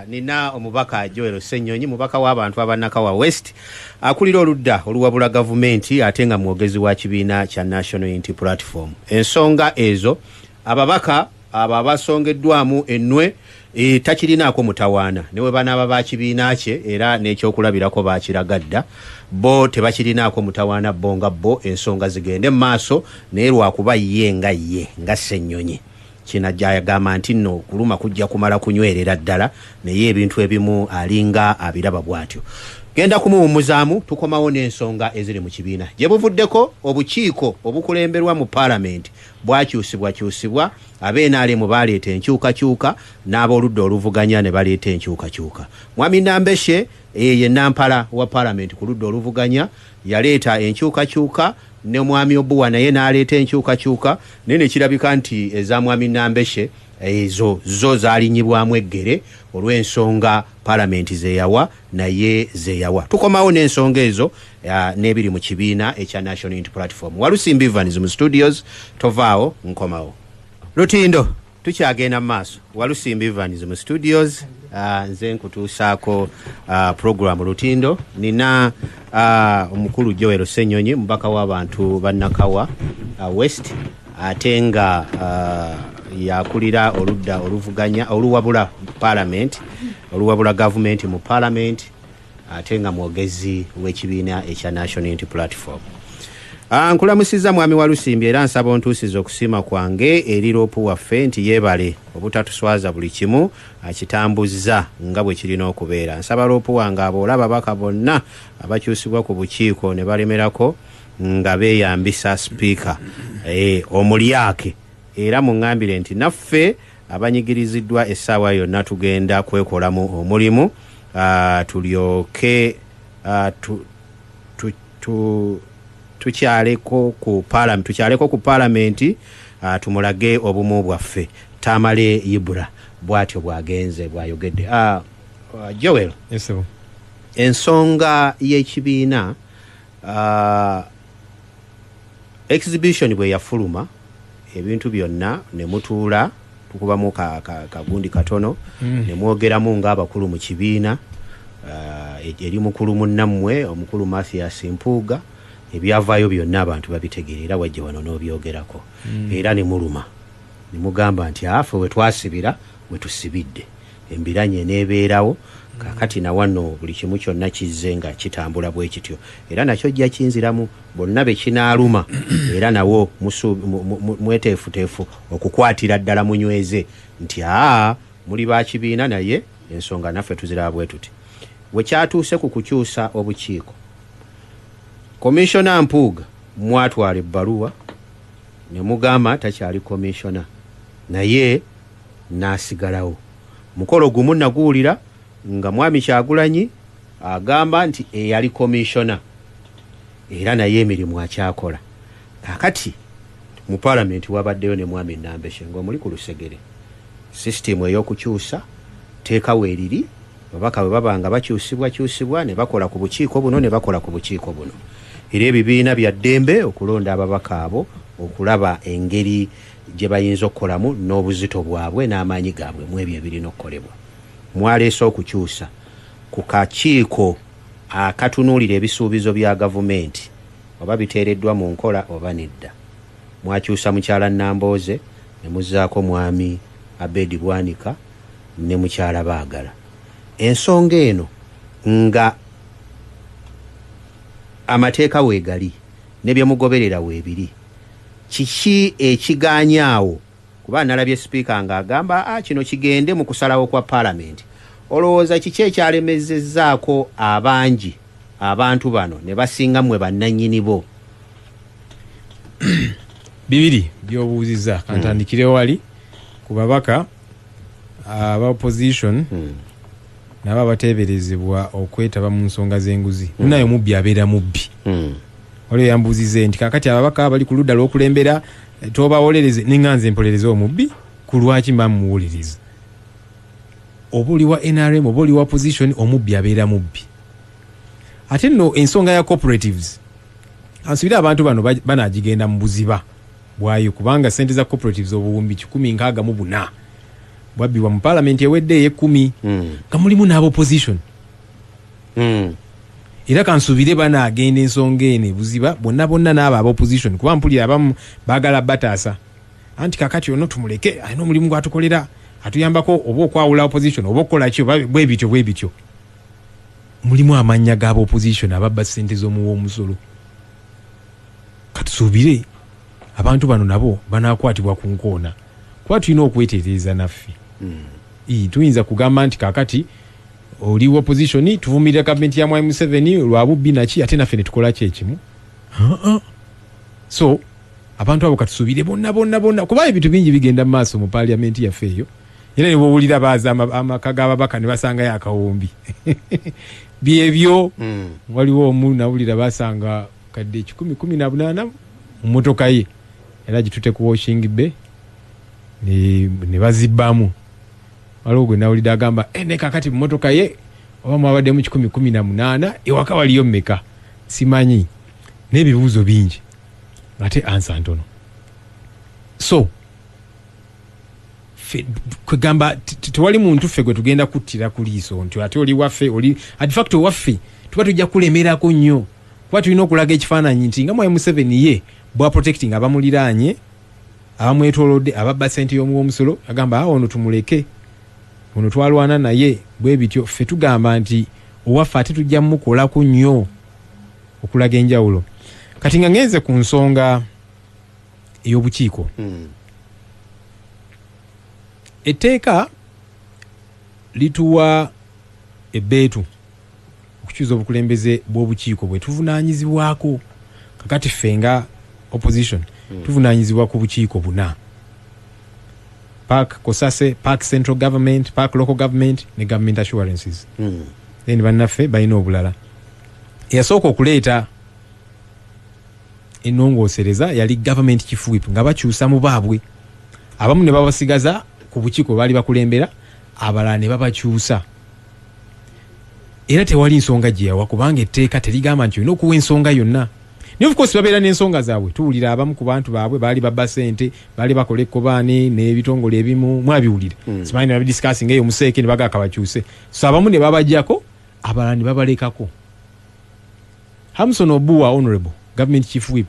nina omubaka Joel Ssenyonyi mubaka w'abantu abanakawa West akulira oludda oluwabula gavumenti ate nga mwogezi wa kibiina kya National Unity Platform ensonga ezo ababaka abasongeddwamu ennwe takirinaako mutawaana newe banaaba bakibiina kye era n'ekyokulabirako bakiragadda bo tebakirinaako mutawaana bo nga bo ensonga zigende mu maaso naye lwakuba ye nga Ssenyonyi kinajja yagamba nti nno kuluma kujja kumala kunywerera ddala naye ebintu ebimu alinga abiraba bwatyo genda kumuwummuzaamu tukomawo n'ensonga eziri mu kibiina gye buvuddeko obukiiko obukulemberwa mu parliament bwakyusibwa ab'NRM baleeta enkyukakyuka n'ab'oludda oluvuganya ne baleeta enkyukakyuka Mwami Nambeshe ye nampala wa parliament ku ludda oluvuganya yaleeta enkyukakyuka ne Mwami Obuwa naye n'aleeta enkyukakyuka naye ne kirabika nti eza Mwami Nambeshe zo zalinyibwamu eggere olw'ensonga parliament zeyawa naye zeyawa tukomawo n'ensonga ezo n'ebiri mu kibiina ekya National Unity Platform Walusimbi Evans mu studios tovaawo nkomawo Lutindo tukyagenda mu maaso Walusimbi Evans mu studios nze nkutuusaako program Lutindo nina omukulu Joel Ssenyonyi mubaka w'abantu bannakawa West ate nga yakulira oludda oluvuganya oluwabula parliament oluwabula government mu parliament ate nga mwogezi w'ekibiina ekya National Unity Platform nkulamusiza mwami Walusimbi era nsaba ontuusiza okusiima kwange eri loopu waffe nti yeebale obutatuswaza buli kimu akitambuzza nga bwe kirina okubeera nsaba loopu wange aboolaba ababaka bonna abakyusibwa ku bukiiko ne balemerako nga beeyambisa sipiika omulyake era muŋŋambire nti naffe abanyigiriziddwa essaawa yonna tugenda kwekolamu omulimu tulyoke tukyaleko ku paalamenti tumulage obumu bwaffe. Tamale Ibura bw'atyo bw'agenze bw'ayogedde. Joel, ensonga y'ekibiina exhibition bwe yafuluma ebintu byonna ne mutuula tukubamu kagundi katono ne mwogeramu ng'abakulu mu kibiina eri mukulu munnammwe omukulu Mathias Mpuuga ebyavaayo byonna abantu babitegeerera wajja wano n'obyogerako era ne muluma ne mugamba nti afe we twasibira we tusibidde embiranye n'ebeerawo kakati na wano buli kimu kyonna kizze nga kitambula bwe kityo era nakyo jja kinziramu bonna be kinaaluma era nawo mweteefuteefu okukwatira ddala munyweze nti muli bakibiina naye ensonga naffe tuziraba bwe tuti we kyatuuse ku kukyusa obukiiko. Komishona Mpuuga mwatwala ebbaluwa ne mugamba takyali komishona naye n'asigalawo. Mukolo gumu naguwulira nga mwami Kyagulanyi agamba nti eyali komishona era naye emirimu akyakola. Kakati mu paalamenti wabaddeyo ne mwami Nambeshe ng'omuli ku lusegere sisitimu ey'okukyusa teekawo eriri babaka bwe baba nga bakyusibwa ne bakola ku bukiiko buno ne bakola ku bukiiko buno. Era ebibiina bya ddembe okulonda ababaka abo okulaba engeri gye bayinza okukolamu n'obuzito bwabwe n'amaanyi gaabwe mu ebyo ebirina okukolebwa. Mwaleese okukyusa ku kakiiko akatunuulira ebisuubizo bya gavumenti oba biteereddwa mu nkola oba nedda. Mwakyusa mukyala Nambooze ne muzzaako mwami Abedi Bwanika ne mukyala Baagala. Ensonga eno nga amateeka weegali ne bye mugoberera weebiri kiki ekiganyaawo kuba nalabye sipiika ng'agamba kino kigende mu kusalawo kwa paalamenti. Olowooza kiki ekyalemezezzaako abangi abantu bano ne basinga mmwe bannannyini bo? Bibiri by'obuuzizza kantandikire wali ku babaka aba opposition nabo abateeberezebwa okwetaba mu nsonga z'enguzi. Munayo mubbi abeera mubbi. Olwo yambuuzize nti kakati ababaka bali ku ludda lw'okulembera tobawolereze n'enganze empolereze omubbi ku lwaki mba muwuliriza. Oba oli wa NRM oba oli wa opposition omubbi abeera mubbi. Ate nno ensonga ya cooperatives ansubira abantu bano banaagigenda mu buziba bwayo kubanga sente za cooperatives obuwumbi 164 bwabbiwa mu paalamenti ewedde ey'ekumi nga mulimu n'aba opposition. Era kansubire banaagenda ensonga eno buziba bonna n'abo aba opposition kuba mpulira abamu baagala bataasa anti kakati ono tumuleke alina omulimu gwatukolera atuyambako oba okwawula opposition oba okukola ki bwe bityo. Mulimu amannya g'aba opposition ababba ssente z'omuwoomusolo. Katusuubire abantu bano nabo banaakwatibwa ku nkoona kuba tulina okwetereeza naffe. Tuyinza kugamba nti kakati oli opposition tuvumirira gavumenti ya Mwai Museveni lwa bubbi naki ate naffe ne tukola ki ekimu. So abantu abo katusuubire bonna kuba ebintu bingi bigenda mu maaso mu paalamenti yaffe eyo era ne bw'owulira baaza amaka g'ababaka ne basangayo akawumbi byebyo. Waliwo omu nawulira basanga kadde 10-18 mu mmotoka ye era gitute ku washing bay ne bazibbamu. Waliwo gwe nawulira agamba ne kakati mu mmotoka ye oba mwabaddemu 10-18 ewaka waliyo mmeka simanyi n'ebibuuzo bingi ate ansa ntono. So kwegamba tewali muntu ffe gwe tugenda kuttira ku liiso nti ate oli waffe oli adifacto waffe tuba tujja kulemerako nnyo kuba tulina okulaga ekifaananyi nti nga Mwai Museveni ye bwa protecting abamuliraanye abamwetoolodde ababba ssente y'omuwoomusolo agamba ono tumuleke ono twalwana naye bwe bityo. Ffe tugamba nti owaffe ate tujja mukolako nnyo okulaga enjawulo. Kati nga ngenze ku nsonga ey'obukiiko. Etteeka lituwa ebbeetu okukyuza obukulembeze bw'obukiiko bwe tuvunaanyizibwako. kakati fenga opposition tuvunanyizibwa ku bukiiko buna: park Kosase, park central government, park local government ne government assurances. Then bannaffe balina obulala. Eyasooka okuleeta ennongoosereza yali government chief whip nga bakyusa mu baabwe. Abamu ne babasigaza ku bukiiko baali bakulembera, abalala ne babakyusa. Era tewali nsonga gye yawa kubanga etteeka terigamba nti olina okuwa ensonga yonna. Naye of course babeera n'ensonga zaabwe. Tuwulira abamu ku bantu baabwe baali babba ssente, baali bakola ekkobaane n'ebitongole ebimu mwabiwulira. Simanyi ne babidiscussing eyo museeke ne bagaaka bakyuse. So abamu ne babajjako, abalala ne babalekako. Hamson Obuwa Honorable Government Chief Whip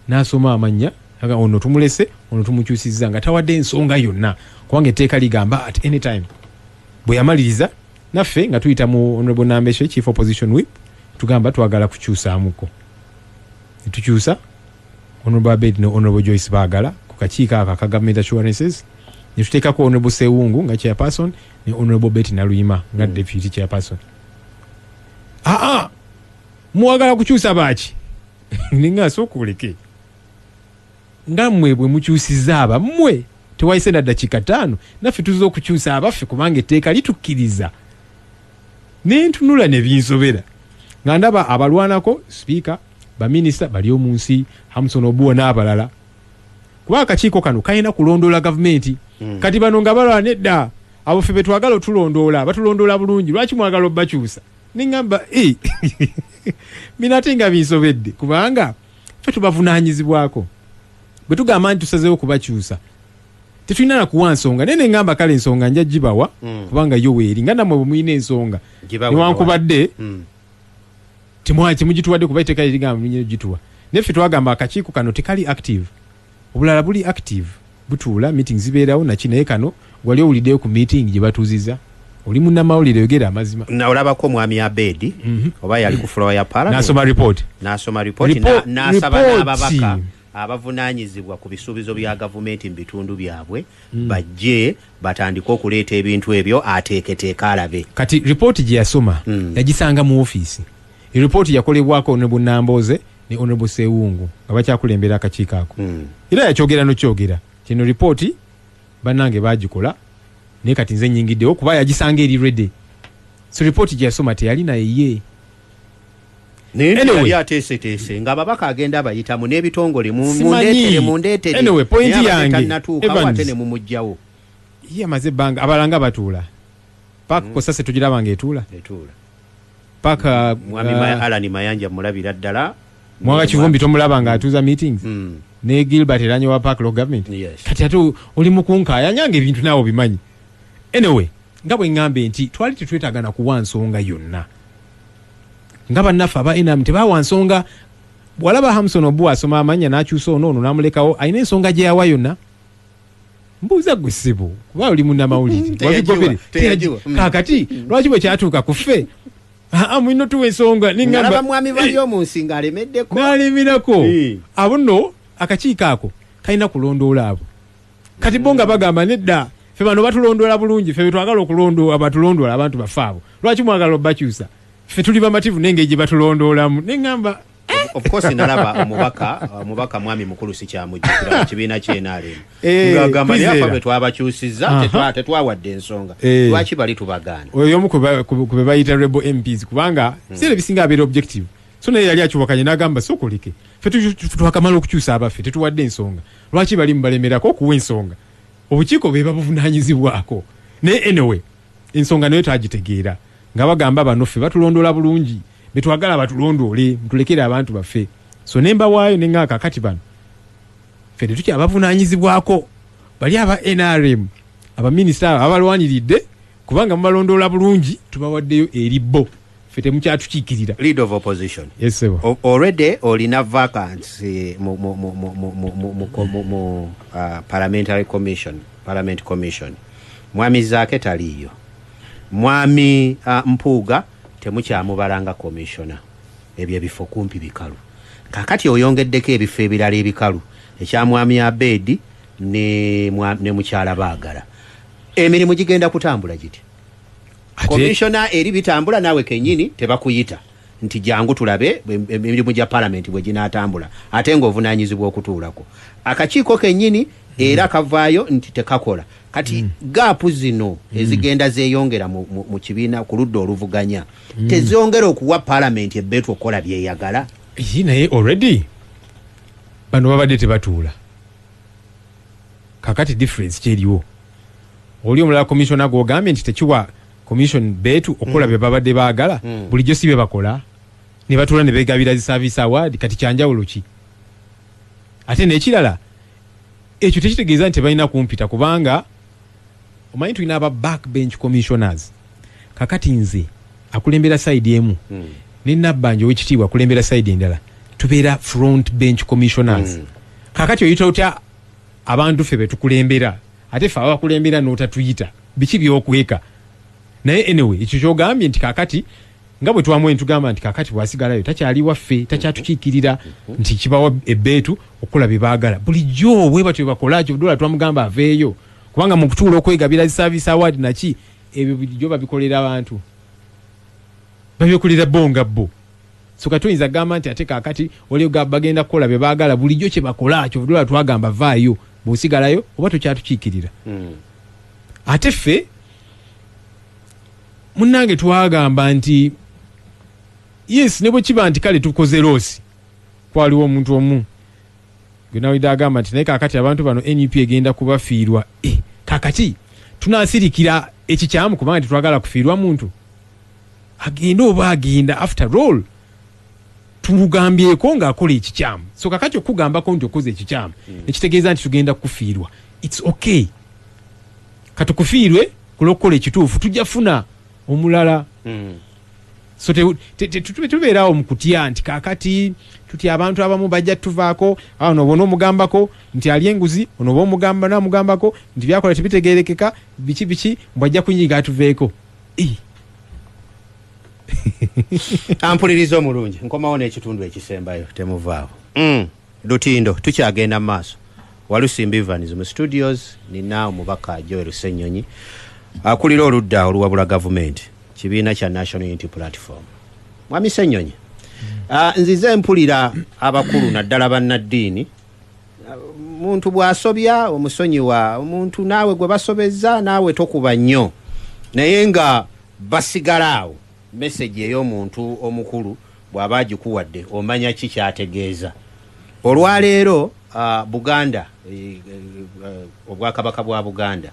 n'asoma amannya aga ono tumulese, ono tumukyusizza nga tawadde ensonga yonna kubanga etteeka ligamba at any time. Bwe yamaliriza naffe nga tuyita mu Honorable Nambeshe Chief Opposition Whip tugamba twagala kukyusaamuko. Tukyusa Honorable Abed ne Honorable Joyce baagala ku kakiiko ako ka Government Assurances, ne tuteekako Honorable Sewungu nga chairperson ne Honorable Betty Naluyima nga deputy chairperson. Mwagala kukyusa baaki? Ninga sokuleke. Nga mmwe bwe mukyusiza abammwe tewayise na dakiika 5 naffe tuzo okukyusa abaffe kubanga etteeka litukkiriza. Ne ntunula ne binsobera. Nga ndaba abalwanako speaker, baminista bali omu nsi, Hamson Obuwa n'abalala. Kuba akakiiko kano kalina kulondoola gavumenti. Kati bano nga balwana edda abo ffe betwagala otulondoola, batulondoola bulungi, lwaki mwagala obbakyusa? Ningamba minate nga binsobedde kubanga ffe tubavunaanyizibwako. Bwe tugamba nti tusazeewo kubakyusa tetulina na kuwa nsonga. Nene ngamba kale ensonga nja gibawa kubanga yo weeri nga nammwe bwe muyina ensonga newankubadde temugituwadde kuba etteeka ligamba munyine gituwa. Naye ffe twagamba akakiiko kano tekali active. Obulala buli active, butuula meeting zibeerawo naki, naye kano wali owuliddeyo ku meeting gye batuuzizza. Oli munnamawulire yogera amazima. Na olabako mwami Abedi oba yali ku floor ya parliament n'asoma report n'asaba n'ababaka abavunaanyizibwa ku bisuubizo bya gavumenti mu bitundu byabwe bajje batandike okuleeta ebintu ebyo ateeketeeka alabe. Kati report gye yasoma yagisanga mu ofiisi. Report yakolebwako Honorable Namboze ne Honorable Sewungu nga bakyakulembera akakiiko ako. Era yakyogera nokyogera kino report bannange bagikola naye kati nze nnyingiddewo kuba yagisanga eri ready. So report gye yasoma teyali naye ye. Yali ateeseteese nga ababaka agenda abayitamu n'ebitongole mundeetere. Anyway, point yange Evans ne mumugjawo. Ye amaze ebbanga abalanga batuula. Paka Kosase tugirabanga etuula. Paka mwami Alan Mayanja mulabira ddala. Mwanga Kivumbi tomulaba nga atuuza meetings. Ne Gilbert Eranyo wa Park Local Government. Kati ate oli mukunkaaya nyange ebintu naawo bimanyi. Anyway, nga bwe ngambe nti twali tetwetagana kuwa nsonga yonna. Nga bannaffe aba NRM tebawa nsonga. Bwalaba Hamson Obuwa asoma amanya n'akyusa ono n'amulekawo alina ensonga gye yawa yonna. Mbuuza gwe ssebo kuba oli munnamawulire wabigobere kaakati lwaki bwe kyatuuka ku ffe mwino tuwa ensonga ningamba mwami bali omu nsi ng'alemeddeko n'alemerako abo nno akakiiko ako kalina kulondoola abo. Kati bo nga bagamba nedda ffe bano batulondoola bulungi, ffe betwagala okulondoola batulondoola abantu baffe abo, lwaki mwagala obbakyusa? Ffe tuli bamativu n'engeri gye batulondoolamu. Nengamba of course nalaba omubaka mwami mukulu sikyamujjukira kibiina ky'enaalemu ng'agamba naye afa bwe twabakyusizza tetwawadde ensonga lwaki bali tubagaana. Oyo omu ku be bayita rebel MPs kubanga biseera bisinga abeera objective. So naye yali akyubakanye n'agamba sokoleke ffe twakamala okukyusa abaffe tetuwadde ensonga, lwaki bali mubalemerako okuwa ensonga? Obukiiko be babuvunaanyizibwako. Naye anyway ensonga nayo twagitegeera nga bagamba bano ffe batulondoola bulungi, betwagala batulondoole mutulekere abantu baffe. So nemba waayo nenga kakati bano ffe tetukya abavunaanyizibwako bali aba NRM abaminista abalwaniridde kubanga mubalondoola bulungi tubawaddeyo eri bo ffe temukyatukiikirira. Leader of opposition. Yes sir. Already olina vacancy mu parliamentary commission, parliament commission. Mwami Zaake taliyo. Mwami Mpuuga temukyamubalanga commissioner. Ebyo ebifo kumpi bikalu. Kakati oyongeddeko ebifo ebirala ebikalu ekya mwami Abedi ne mukyala baagala. Emirimu gigenda kutambula giti. Commissioner eri bitambula nawe kenyini tebakuyita. nti jangu tulabe emirimu gya parliament bwe ginatambula ate ng'ovunaanyizibwa okutuulako. Akakiiko kennyini era kavaayo nti tekakola. Kati gaapu zino ezigenda zeeyongera mu kibiina ku ludda oluvuganya tezongera okuwa parliament ebbeetu okukola byeyagala. Naye already bano babadde tebatuula. Kakati difference kyeriwo. Oli omulala commissioner gw'ogambye nti tekiwa commission beetu okukola bye babadde baagala bulijjo si bye bakola ne batuula ne beegabira zi service award. Kati kyanjawulo ki? Ate n'ekirala ekyo tekitegeeza nti tebalina kumpita kubanga omanyi tulina aba backbench commissioners. Kakati nze akulembera side emu ne Nabbanja ow'ekitiibwa akulembera side endala tubeera front bench commissioners. Kakati oyita otya abantu ffe betukulembera ate ffe abakulembera n'otatuyita biki by'okweka? Naye anyway ekyo kyogambye nti kakati nga bwe twamu entugamba nti kakati bwasigalayo takyali waffe takyatukiikirira nti kibawa ebbeetu okukola bye baagala. Bulijjo bwe batyo bakola kyo dola twamugamba aveeyo kubanga mu kutuula okwegabira zi service award naki ebyo bulijjo babikolera abantu babyekolera bonga bo. So katoyinza gamba nti ate kakati oli bagenda kukola bye baagala bulijjo kye bakola kyo dola twagamba vaayo bw'osigalayo oba tokyatukiikirira. Ate ffe munnange twagamba nti yes ne bwe kiba nti kale tukoze loosi kwaliwo omuntu omu gwenawidde agamba nti naye kakati abantu bano NUP egenda kubafiirwa. Kakati tunaasirikira ekikyamu kubanga tetwagala kufiirwa muntu agenda oba agenda after all tumugambyeko ng'akola ekikyamu. So kakati okugambako nti okoze ekikyamu nekitegeeza nti tugenda kufiirwa. It's okay katukufiirwe kulwokukola ekituufu tujja funa omulala. So tubeerawo mu kutya nti kakati tutya abantu abamu bajja tuvaako ono bona omugambako nti ali enguzi ono oba omugamba namugambako nti byakola tebitegeerekeka biki mbwajja kunyiga atuveeko. Ampuliriza omulungi nkomawo n'ekitundu ekisembayo temuvaawo. Lutindo tukyagenda mu maaso. Walusimbi Evans mu studios nina omubaka Joel Ssennyonyi akulira oludda oluwabula gavumenti kibiina kya National Unity Platform. Mwami Ssennyonyi nzize mpulira abakulu naddala bannaddiini muntu bw'asobya omusonyiwa omuntu naawe gwe basobezza naawe tokuba nnyo naye nga basigalaawo message ey'omuntu omukulu bw'aba agikuwadde omanya ki kyategeeza. Olwaleero Buganda obwakabaka bwa Buganda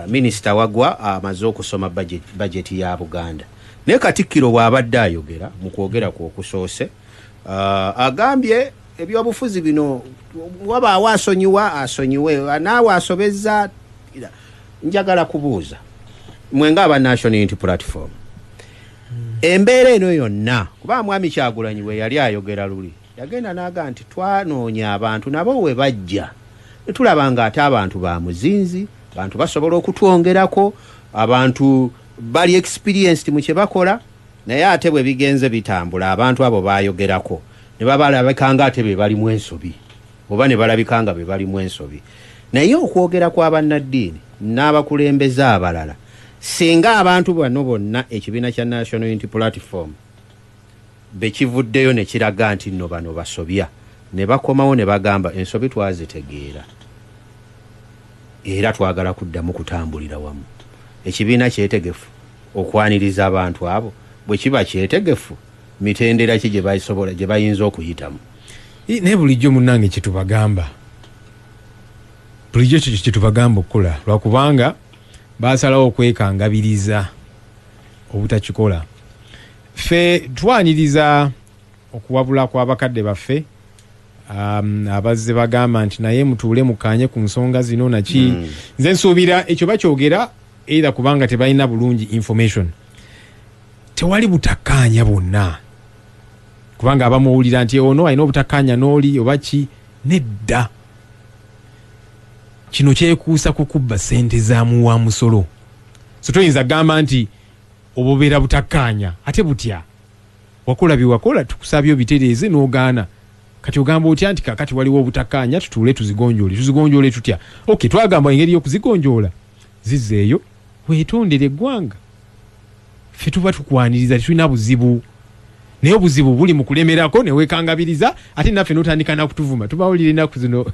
minisita wagwa amaze okusoma budget ya Buganda naye Katikkiro bw'abadde ayogera mu kwogera ku okusoose agambye ebyobufuzi bino wabaawo asonyiwe naawe asobezza. Njagala kubuuza mwe ng'aba National Unity Platform embeera eno yonna kuba Mwami Kyagulanyi we yali ayogera luli yagenda n'aga nti twanoonya abantu nabo we bajja netulaba ng'ate abantu ba muzinzi abantu basobola okutwongerako abantu bali experienced mu kye bakola naye ate bwe bigenze bitambula abantu abo bayogerako ne babalabikanga ate be bali mu ensobi oba ne balabikanga be bali mu ensobi. Naye okwogera kw'abannaddiini n'abakulembeze abalala singa abantu bano bonna ekibiina kya National Unity Platform bekivuddeyo ne kiraga nti nno bano basobya ne bakomawo ne bagamba ensobi twazitegeera era twagala kuddamu kutambulira wamu. Ekibiina kyetegefu okwaniriza abantu abo bwe kiba kyetegefu mitendera ki gye bayisobola gye bayinza okuyitamu. Naye bulijjo munnange kyetubagamba bulijjo kyetubagamba okukola lwakubanga basalawo okwekangabiriza obutakikola. Ffe twaniriza okuwabula kw'abakadde baffe abazze bagamba nti naye mutuule mukanye ku nsonga zino naki. Nze nsuubira ekyo bakyogera era kubanga tebalina bulungi information. Tewali butakkaanya bwonna kubanga abamuwulira nti ono alina obutakkaanya n'oli oba ki. Nedda kino kyekuusa kukubba ssente za muwa musolo. So toyinza gamba nti obubeera butakkaanya ate butya wakola byewakola tukusabye obitereeze n'ogaana. Kati ogamba otya nti kakati waliwo obutakkaanya tutuule tuzigonjoole tutya. Okay twagamba engeri y'okuzigonjoola zizzeeyo weetondere eggwanga. Ffe tuba tukwaniriza tetulina buzibu naye obuzibu buli mu kulemerako ne weekangabiriza ate naffe n'otandika na kutuvuma tubawulira ennaku zino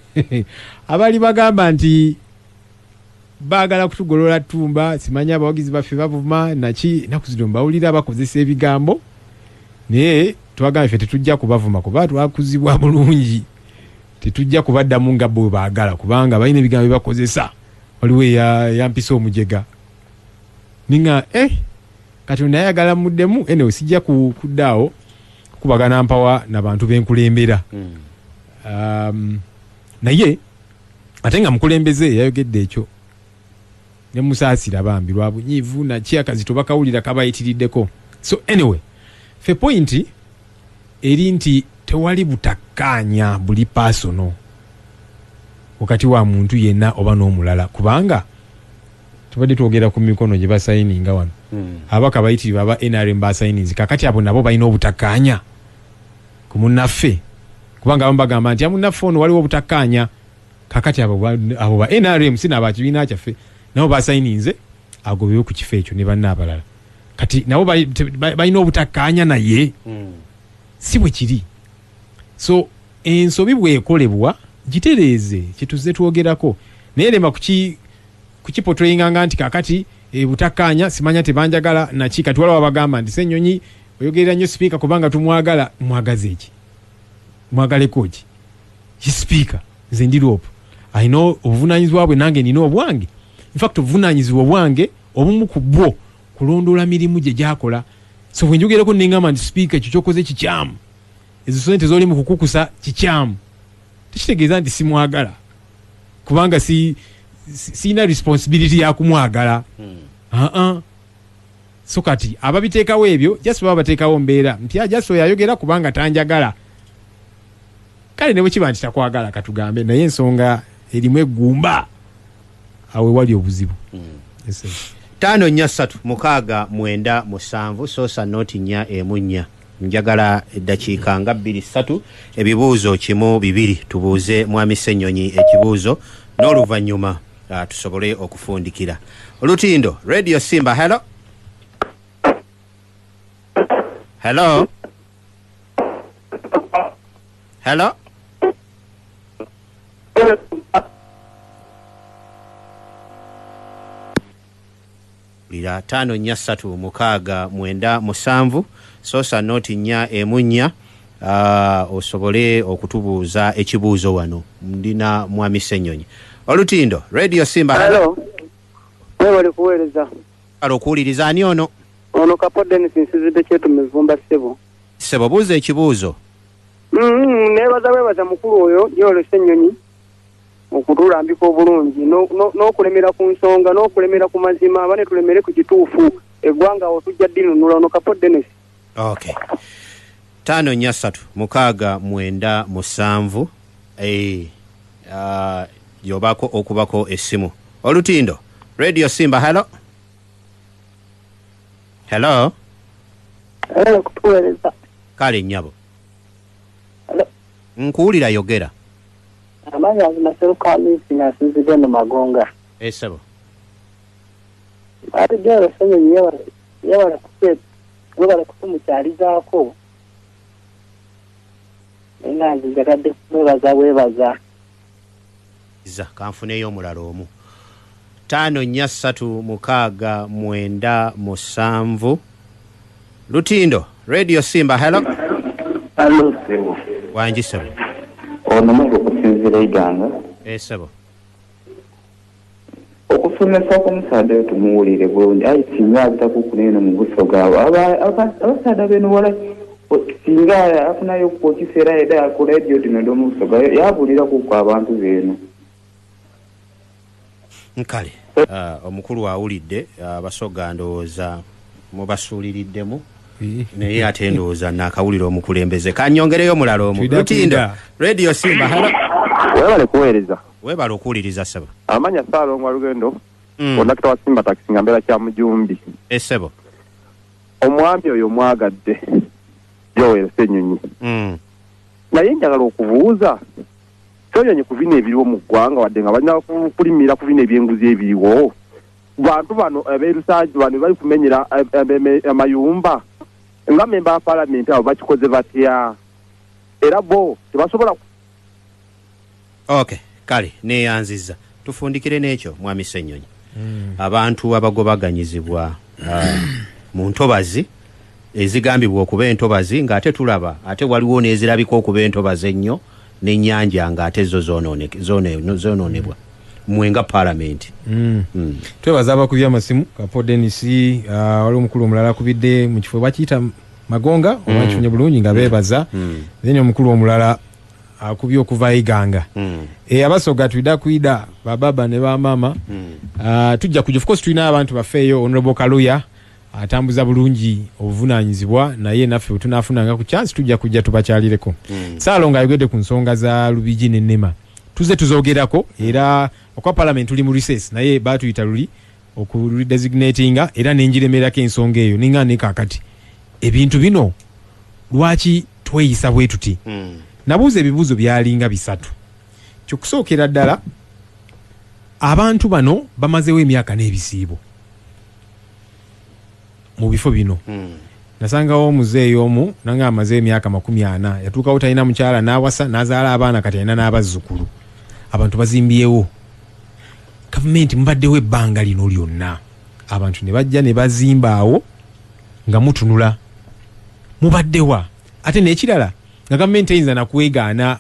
abali bagamba nti baagala kutugolola ttumba simanyi abawagizi baffe bavuma naki ennaku zino mbawulira bakozesa ebigambo naye twagamba ffe tetujja kubavuma kuba twakuzibwa bulungi tetujja kubaddamu nga bwe baagala kubanga balina ebigambo bye bakozesa waliwo yampisa omujega ninga Katonda yayagala muddemu enewe sijja kuddaawo kubagana mpawa n'abantu b'enkulembera naye ate nga mukulembeze yayogedde ekyo ne musaasira bambi lwa bunyiivu naki akazito bakawulira kabayitiriddeko so anyway fe point eri nti tewali butakkaanya buli personal wakati wa muntu yenna oba n'omulala kubanga tubadde twogera ku mikono gye basayininga wano abaka bayitirivu aba NRM basayininzi kakati abo nabo balina obutakkaanya ku munnaffe kubanga abamu bagamba nti amunnaffe ono waliwo obutakkaanya kakati abo ba NRM sina abakibiina kyaffe nabo basayininze agobewo ku kifo ekyo ne banna abalala kati nabo balina obutakkaanya naye si bwe kiri so ensobi bwekolebwa gitereeze kyetuze twogerako naye lema kukipotoyinganga nti kakati butakkaanya simanya tebanjagala naki kati waliwo abagamba nti Ssenyonyi oyogerera nnyo sipiika kubanga tumwagala mwagaze eki mwagaleko ki sipiika nze ndi loopu alina obuvunaanyizibwa bwe nange nina obwange infact obuvunaanyizibwa obwange obumu ku bwo kulondoola mirimu gye gyakola so bwe njogerako nengamba nti sipiika ekyo kyokoze kikyamu ezo sente z'oli mu kukukusa kikyamu tekitegeeza nti simwagala kubanga sina responsibility ya kumwagala so kati ababiteekawo ebyo just baba bateekawo mbeera mpya just oyayogera kubanga tanjagala kale ne bwe kiba nti takwagala katugambe naye ensonga erimu eggumba awe wali obuzibu 5-3-6-9-7 sosa noti 4 njagala eddakiika nga 2-3 ebibuuzo kimu 2 tubuuze mwami Ssenyonyi ekibuuzo n'oluvannyuma tusobole okufundikira Olutindo Radio Simba hello lira 5-3-6-9-7 sosa noti 4 osobole okutubuuza ekibuuzo wano ndina mwami Ssenyonyi Olutindo Radio Simba hello wali kuweereza okuwuliriza ani ono Kapo Dennis nsizidde kyetu mivumba sebo buuza ekibuuzo nebaza mukulu oyo Joel Ssenyonyi okutulambika obulungi n'okulemera ku nsonga n'okulemera ku mazima abane tulemere ku kituufu eggwanga otujja ddinunula Kapo Dennis okay 5-3-6-9-7 yobako okubako essimu Olutindo Radio Simba hello kutuweereza kale nnyabo nkuwulira yogera amanya naseruka misi nasizidde no magonga sebo ate Joel Ssenyonyi yawala kutumukyalizaako enganzi njagadde webaza kanfuneyo omulala omu 5-3-6-9-7 Lutindo Radio Simba hello sebo wangi sebo ono mungu kusinzira iganga sebo okusomesa k'omusaada oyo tumuwulire bulungi ayi singa abitakukuneno mu buso gaabwe abasaada beno wala singa afunayo ku kiseera edda ku radio tino mu buso gaabwe yabuliraku ku abantu beeno nkale omukulu awulidde abasoga ndowooza mubasuuliriddemu naye ate ndowooza naakawulira omukulembeze kanyongereyo omulala omu Lutindo Radio Simba webale kuweereza webale okuwuliriza sebo amanya Ssaalongo Lugendo kondakita wa Simba Taxi nga mbeera kya Mujumbi sebo omwami oyo mwagadde Joel Ssenyonyi naye njagala okubuuza Ssenyonyi ku bino ebiriwo mu ggwanga wadde nga balina kulimira ku bino ebyenguzi ebiriwo bantu bano abeerusaagi bano bali kumenyera amayumba nga memba wa palamenti abo bakikoze batya era bo tebasobola. Okay, kale neyanziza tufundikire n'ekyo mwami Ssenyonyi. Abantu abagobaganyizibwa mu ntobazi ezigambibwa okuba entobazi ng'ate tulaba ate waliwo n'ezirabika okuba entobazi ennyo n'ennyanja ng'ate zo zonoonebwa mwenga palamenti. Twebaza abakubi amasimu Kapo Dennis, waliwo omukulu omulala akubidde mu kifo bakiyita Magonga oba kifunye bulungi nga beebaza. Then omukulu omulala akubye okuva Iganga. Abasoga tuida kuida bababa ne bamama. Tujja kujja, of course tulina abantu bafeeyo Honorable Kaluya atambuza bulungi obuvunanyizibwa naye naffe tunafunanga ku chance tujja kujja tubakyalireko. Saalonga ayogedde ku nsonga za Lubigi ne Nnema. Tuze tuzogerako era okwa parliament tuli mu recess naye batuyita luli okudesignatinga era nenjiremerako ensonga eyo ninga ne kakati ebintu bino lwaki tweyisa bwe tuti. Nabuuza ebibuuzo byalinga bisatu. Ky'okusookera ddala abantu bano bamazeewo emyaka n'ebisiibo mu bifo bino. Nasangawo omuzeeyi omu nanga amaze emyaka 40 yatuukawo talina mukyala n'awasa n'azaala abaana kati alina n'abazzukulu. Abantu bazimbyewo. Gavumenti mbaddewo ebbanga lino lyonna. Abantu ne bajja ne bazimbaawo nga mutunula. Mubaddewa. Ate n'ekirala nga gavumenti eyinza nakwegaana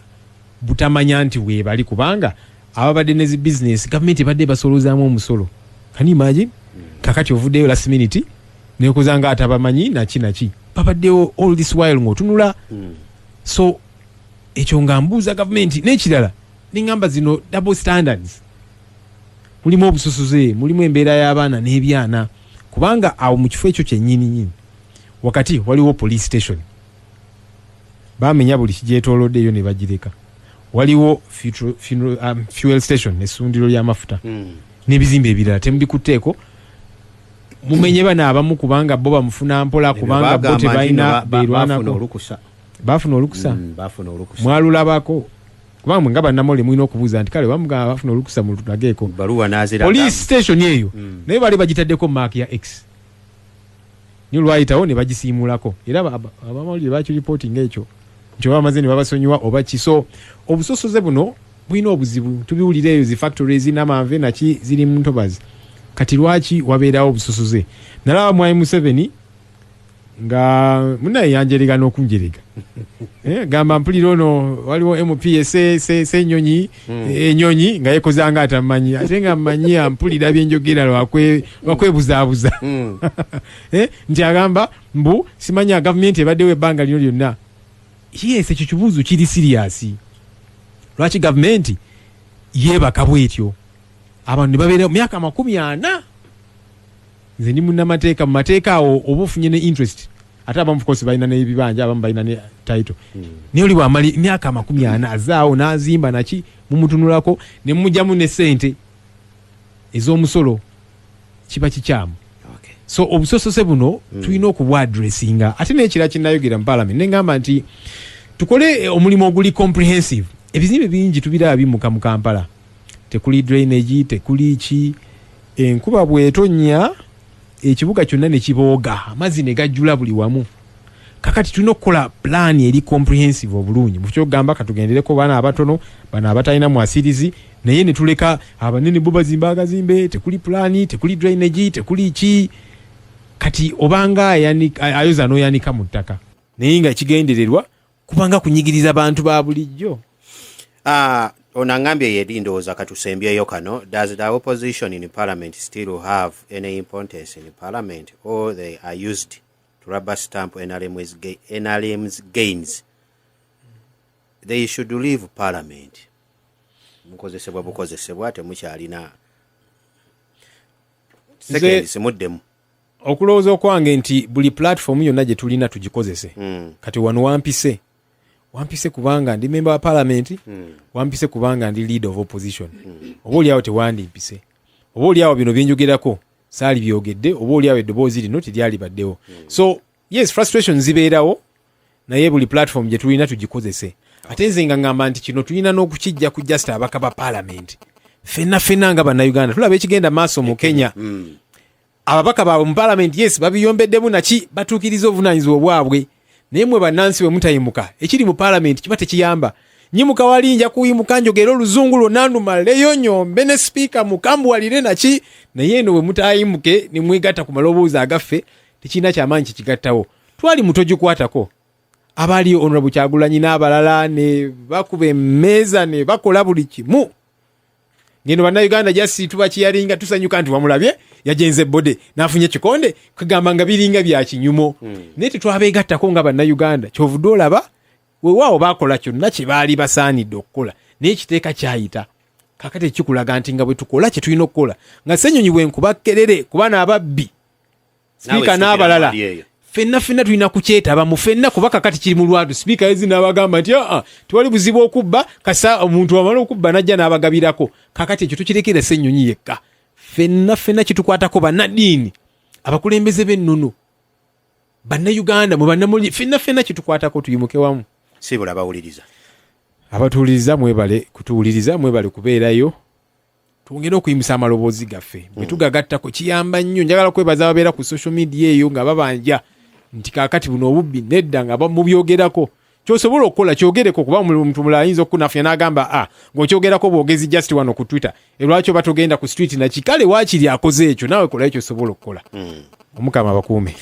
butamanya nti weebali kubanga ababadde ne zi business gavumenti badde basolozaamu omusolo. Can you imagine? Kakati ovuddeyo last minute nekozanga atabamanyi naki babaddewo all this while ng'otunula. So ekyo nga mbuuza gavumenti n'ekirala n'engamba zino double standards. Mulimu obususuze, mulimu embeera y'abaana n'ebyana kubanga awo mu kifo ekyo kyennyini wakati waliwo police station. Bamenya buli kigyetooloddeyo ne bagireka. Waliwo fuel station essundiro ly'amafuta n'ebizimbe ebirala temubikutteeko. Mumenye bana abamu kubanga bo bamufuna mpola kubanga bo tebalina beerwanako. Bafuna olukusa. Mwalulabako kubanga nga bannamole mulina okubuuza nti kale bamugamba bafuna olukusa mu tulageeko. Police station eyo naye bali bagitaddeko mark ya X. Ni lwayitawo ne bagisiimulako era abamawulire bakiripotinga ekyo nti bamaze ne babasonyiwa oba kiso. Obusosoze buno bulina obuzibu tubiwulireeyo zi factories n'amanve naki ziri mu ntobazi. Kati lwaki wabeerawo obusosoze? Nalaba Mwai Museveni nga munaye yanjerega n'okunjerega. Gamba mpulira ono waliwo MPSA Ssenyonyi enyonyi nga yekozanga atamanyi ate nga mmanyi ampulira byenjogera lwakwebuzaabuza. Nti agamba mbu simanya gavumenti ebaddewo ebbanga lino lyonna. Yes, ekyo kibuuzo kiri serious. Lwaki gavumenti yeebaka bwetyo? Abantu ne babeera myaka 40. Nze ndi munnamateeka mu mateeka awo oba ofunye ne interest ate abamu of course balina n'ebibanja abamu balina ne title. Naye oli bw'amali myaka 40 azaawo n'azimba naki mumutunulako ne mujjamu ne ssente ez'omusolo kiba kikyamu. So obusosose buno tulina okubwa addressinga. Ate n'ekira kinnayogera mu parliament nengamba nti tukole omulimu oguli comprehensive. Ebizimbe bingi tubiraba bimuka mu Kampala. Tekuli drainage, tekuli ki, enkuba bw'etonnya ekibuga kyonna ne kibooga amazzi ne gajjula buli wamu. Kakati tulina okukola plan eri comprehensive obulungi. Mu kyogamba katugendereko baana abatono bana abatalina mwasirizi naye ne tuleka abanene bo bazimba agazimbe tekuli plan, tekuli drainage, tekuli ki. Kati obanga ayoza n'oyanika mu ttaka naye nga kigendererwa kubanga kunyigiriza bantu ba bulijjo. Onangambye yedi ndowooza katusembyeyo kano. Does the opposition in parliament still have any importance in parliament or they are used to rubber stamp NRM's gains? They should leave parliament. Mukozesebwa bukozesebwa temukyalina seconds muddemu. Okulowooza okwange nti buli platform yonna gye tulina tugikozese. Kati wano wampise kubanga ndi member wa parliament, wampise kubanga ndi leader of opposition. Oba oli awo tewandimpise. Oba oli awo bino byenjogerako saali byogedde, oba oli awo eddoboozi lino teryali baddewo. So yes, frustration zibeerawo naye buli platform gye tulina tugikozese. Ate nze nga ngamba nti kino tulina n'okukijja ku just abaka ba parliament. Fenna nga bannayuganda tulaba ekigenda maaso mu Kenya. ababaka baabwe mu parliament yes babiyombeddemu naki batuukiriza obuvunaanyizibwa bwabwe naye mwe bannansi bwe mutayimuka ekiri mu parliament kiba tekiyamba nyimuka wali nja kuyimuka njogera oluzungu lwonna ndumaleyo nyombe ne sipiika mukambuwalire naki naye eno bwe mutayimuke ne mwegatta ku maloboozi agaffe tekirina kyamaanyi kikigattawo twali muto gikwatako abaali Honorable Kyagulanyi n'abalala ne bakuba emmeeza ne bakola buli kimu ngeno bannayuganda jasi tuba kiyalinga tusanyuka nti wamulabye yagenze bode n'afunye ekikonde kugamba nga biringa bya kinyumo naye tetwabeegattako nga bannayuganda kyovudde olaba weewaawo baakola kyonna kye baali basaanidde okukola naye ekiteeka kyayita kakati ekikulaga nti nga bwe tukola kye tulina okukola nga Ssenyonyi bwe nkubakerere kuba n'ababbi sipiika n'abalala fenna tulina kukyetaba mu fenna kuba kakati kiri mu lwatu sipiika yezi n'abagamba nti tewali buzibu okubba kasa omuntu amala okubba najja n'abagabirako kakati ekyo tukirekera Ssenyonyi yekka fenna kitukwatako bannaddiini abakulembeze b'ennono bannayuganda mu bannamuli fenna kitukwatako tuyimuke wamu sibula bawuliriza abatuwuliriza mwebale kutuwuliriza mwebale kubeerayo twongere okuyimusa amaloboozi gaffe bwe tugagattako kiyamba nnyo njagala kwebaza ababeera ku social media eyo nga babanja nti kaakati buno obubbi nedda nga mubyogerako kyosobola okukola kyogereko kuba omuntu mulala ayinza okunafuya n'agamba ng'okyogerako bwogezi just wano ku Twitter lwaki oba togenda ku street nakikale waakiri akoze ekyo naawe kolayo kyosobola okukola omukama bakuume